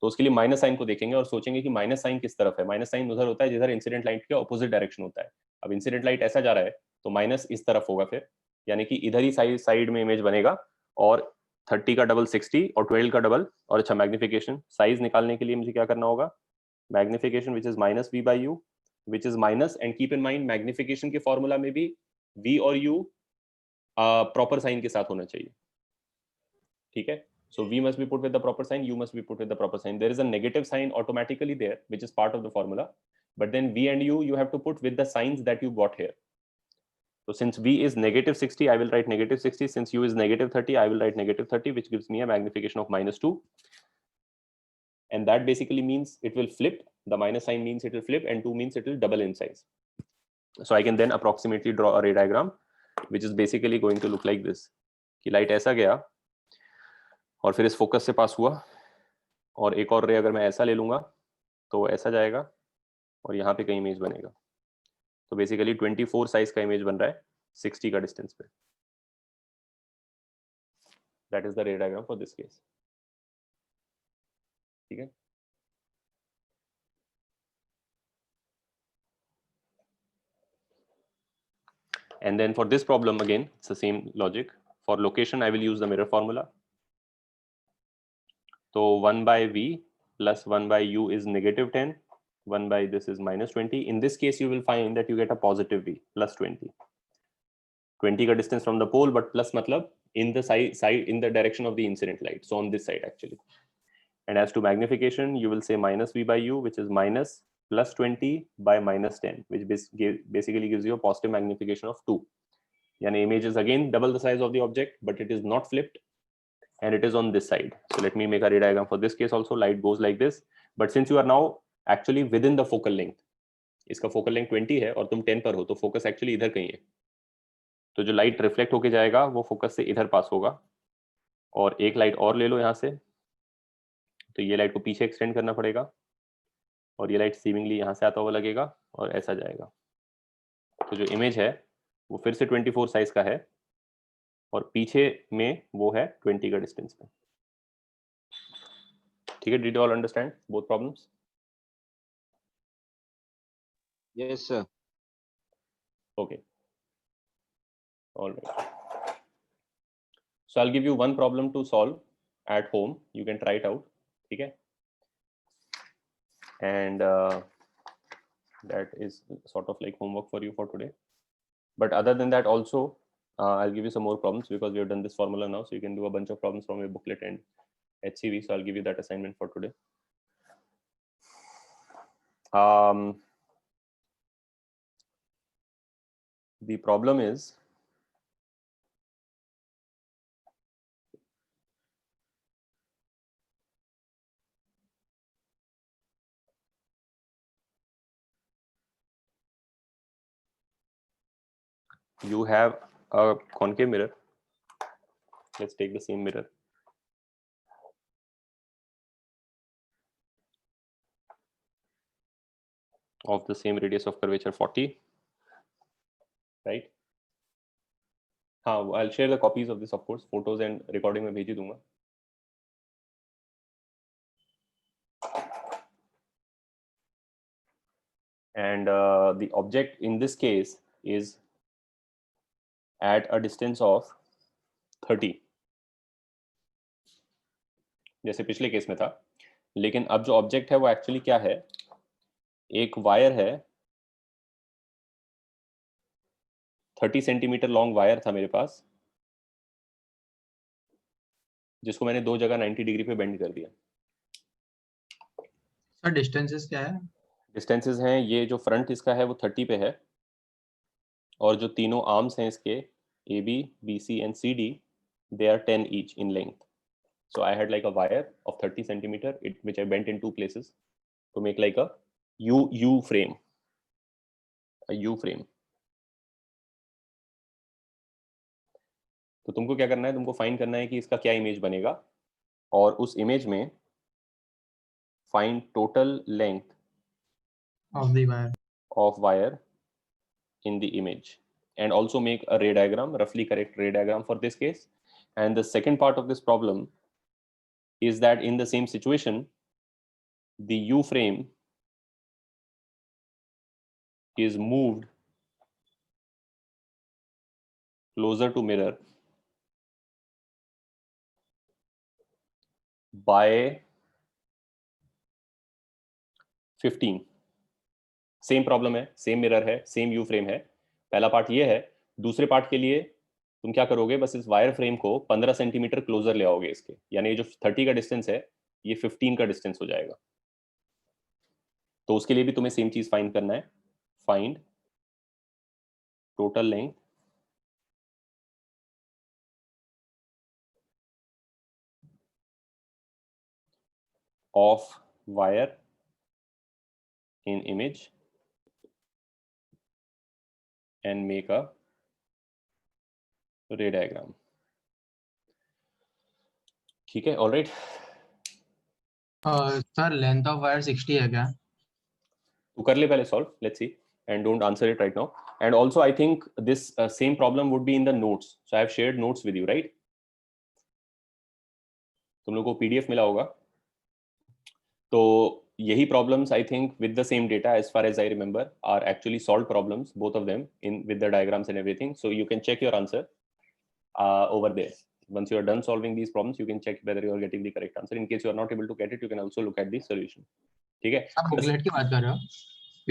तो उसके लिए माइनस साइन को देखेंगे और सोचेंगे कि माइनस साइन किस तरफ है। माइनस साइन उधर होता है जिधर इंसिडेंट लाइट के ऑपोजिट डायरेक्शन होता है। अब इंसिडेंट लाइट ऐसा जा रहा है तो माइनस इस तरफ होगा फिर, यानी कि इधर ही साइड में इमेज बनेगा। और 30 का डबल 60 और 12 का डबल। और अच्छा, मैग्निफिकेशन साइज निकालने के लिए मुझे क्या करना होगा, magnification which is minus V by U, which is minus, and keep in mind magnification के फॉर्मूला में भी वी और यू प्रॉपर साइन के साथ होना चाहिए, ठीक है। So V must be put with the proper sign, U must be put with the proper sign. There is a negative sign automatically there, which is part of the formula. But then V and U, you have to put with the signs that you got here. So since V is -60, I will write -60. Since U is -30, I will write -30, which gives me a magnification of -2. And that basically means it will flip. The minus sign means it will flip, and 2 means it will double in size. So I can then approximately draw a ray diagram, which is basically going to look like this. कि light ऐसा गया और फिर इस focus से पास हुआ, और एक और रे अगर मैं ऐसा ले लूंगा तो ऐसा जाएगा और यहाँ पे कहीं इमेज बनेगा। तो बेसिकली 24 साइज का इमेज बन रहा है 60 का डिस्टेंस पे। दैट इज द रे डायग्राम फॉर दिस केस, ठीक है। And then for this problem again, it's the same logic. For location, I will use the mirror formula. So 1 by V plus 1 by U is -10. 1 by this is -20. In this case, you will find that you get a positive V, +20. 20 का distance from the pole, but plus matlab in the side in the direction of the incident light. So on this side actually. And as to magnification, you will say -V by U, which is minus +20 by -10, which basically gives you a positive magnification of 2. Yani image is again double the size of the object, but it is not flipped. And it is on this side. So let me make a ray diagram for this case also. Light goes like this, but since you are now actually within the focal length, इसका focal length 20 है और तुम 10 पर हो, तो focus actually इधर कहीं है। तो जो light reflect होके जाएगा वो focus से इधर पास होगा। और एक light और ले लो यहाँ से, तो ये light को पीछे extend करना पड़ेगा और ये light seemingly यहाँ से आता हुआ लगेगा और ऐसा जाएगा। तो जो image है वो फिर से 24 साइज का है और पीछे में वो है 20 का डिस्टेंस पे, ठीक है। Did you all understand both problems? Yes sir. Okay, alright. So I will give you one problem to solve at home, you can try it out, ठीक है। And that is sort of like homework for you for today, but other than that also I'll give you some more problems because we have done this formula now, so you can do a bunch of problems from your booklet and HCV. So I'll give you that assignment for today. The problem is you have a concave mirror. Let's take the same mirror. Of the same radius of curvature 40, right? I'll share the copies of this, of course, photos and recording में भेज ही दूंगा। And the object in this case is at a distance of 30, जैसे पिछले case में था। लेकिन अब जो ऑब्जेक्ट है वो एक्चुअली क्या है, एक वायर है, 30 सेंटीमीटर लॉन्ग वायर था मेरे पास, जिसको मैंने दो जगह 90 डिग्री पे बेंड कर दिया। सर डिस्टेंसेस क्या है? डिस्टेंसेस हैं, ये जो फ्रंट इसका है वो 30 पे है, और जो तीनों आर्म्स हैं इसके AB, BC and CD, they are 10 each in length. So I had like a wire of 30 centimeter, which I bent in two places to make like a U frame. You frame. तो तुमको क्या करना है, तुमको find करना है कि इसका क्या इमेज बनेगा, और उस इमेज में find total length of the wire. of wire in the image, and also make a ray diagram, roughly correct ray diagram for this case. And the second part of this problem is that in the same situation, the U frame is moved closer to mirror by 15. Same problem है, same mirror है, same you frame है। पहला part ये है। दूसरे part के लिए तुम क्या करोगे, बस इस वायर फ्रेम को 15 सेंटीमीटर क्लोजर ले आओगे इसके, यानी ये जो 30 का डिस्टेंस है ये 15 का डिस्टेंस हो जाएगा। तो उसके लिए भी तुम्हें सेम चीज फाइंड करना है, find total length of wire in image and make a ray diagram. ठीक है, all right. Sir length of wire 60 है क्या? तू कर ले पहले solve, let's see, and don't answer it right now. And also I think this same problem would be in the notes. So I have shared notes with you, right? तुम लोगों को PDF मिला होगा। तो यही problems I think with the same data as far as I remember are actually solved problems, both of them in with the diagrams and everything. So you can check your answer over there. Once you are done solving these problems, you can check whether you are getting the correct answer. In case you are not able to get it, you can also look at the solution. ठीक है? आप booklet की बात कर रहे हो?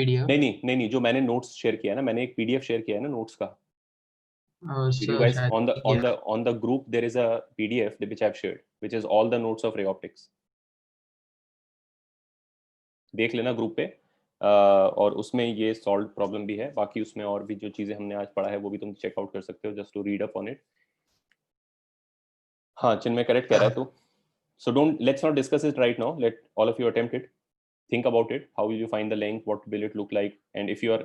PDF? नहीं, जो मैंने notes share किया है ना, मैंने एक PDF share किया है ना notes का। Did you guys on the group there is a PDF which I have shared, which is all the notes of ray optics. देख लेना ग्रुप पे, और उसमें ये सॉल्व प्रॉब्लम भी है। बाकी उसमें और भी जो चीजें हमने आज पढ़ा है वो भी तुम चेकआउट कर सकते हो, just to read up on it. हाँ, चिन्मय करेक्ट कह रहा है तू। So don't, let's not discuss it right now, let all of you attempt it, think about it, how will you find the length, what will it look like, and if you are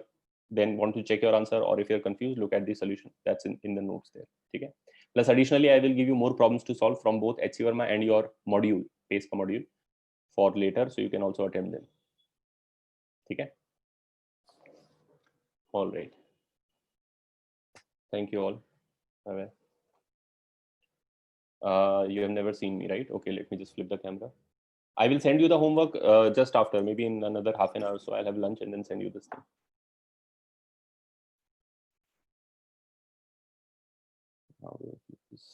then want to check your answer or if you're confused, look at the solution that's in the notes there. ठीक है? Plus additionally I will give you more problems to solve from both HC Verma and your module, PACE का module for later, so you can also attempt them. ठीक है? All right. Thank you all. Bye-bye. You have never seen me, right? Okay, let me just flip the camera. I will send you the homework just after, maybe in another half an hour, so I'll have lunch and then send you this thing. How do I keep this?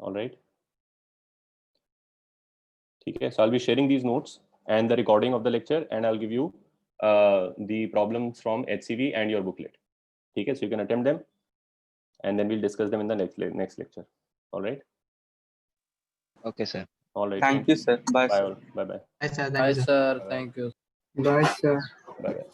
All right. ठीक है, so I'll be sharing these notes and the recording of the lecture, and I'll give you the problems from HCV and your booklet. ठीक है, so you can attempt them, and then we'll discuss them in the next lecture. All right. Okay, sir. All right. Thank you, sir. Bye, Bye sir. all. Bye bye. Bye, sir. Thank Bye, you, sir. sir. Thank you. Bye, sir. Bye bye.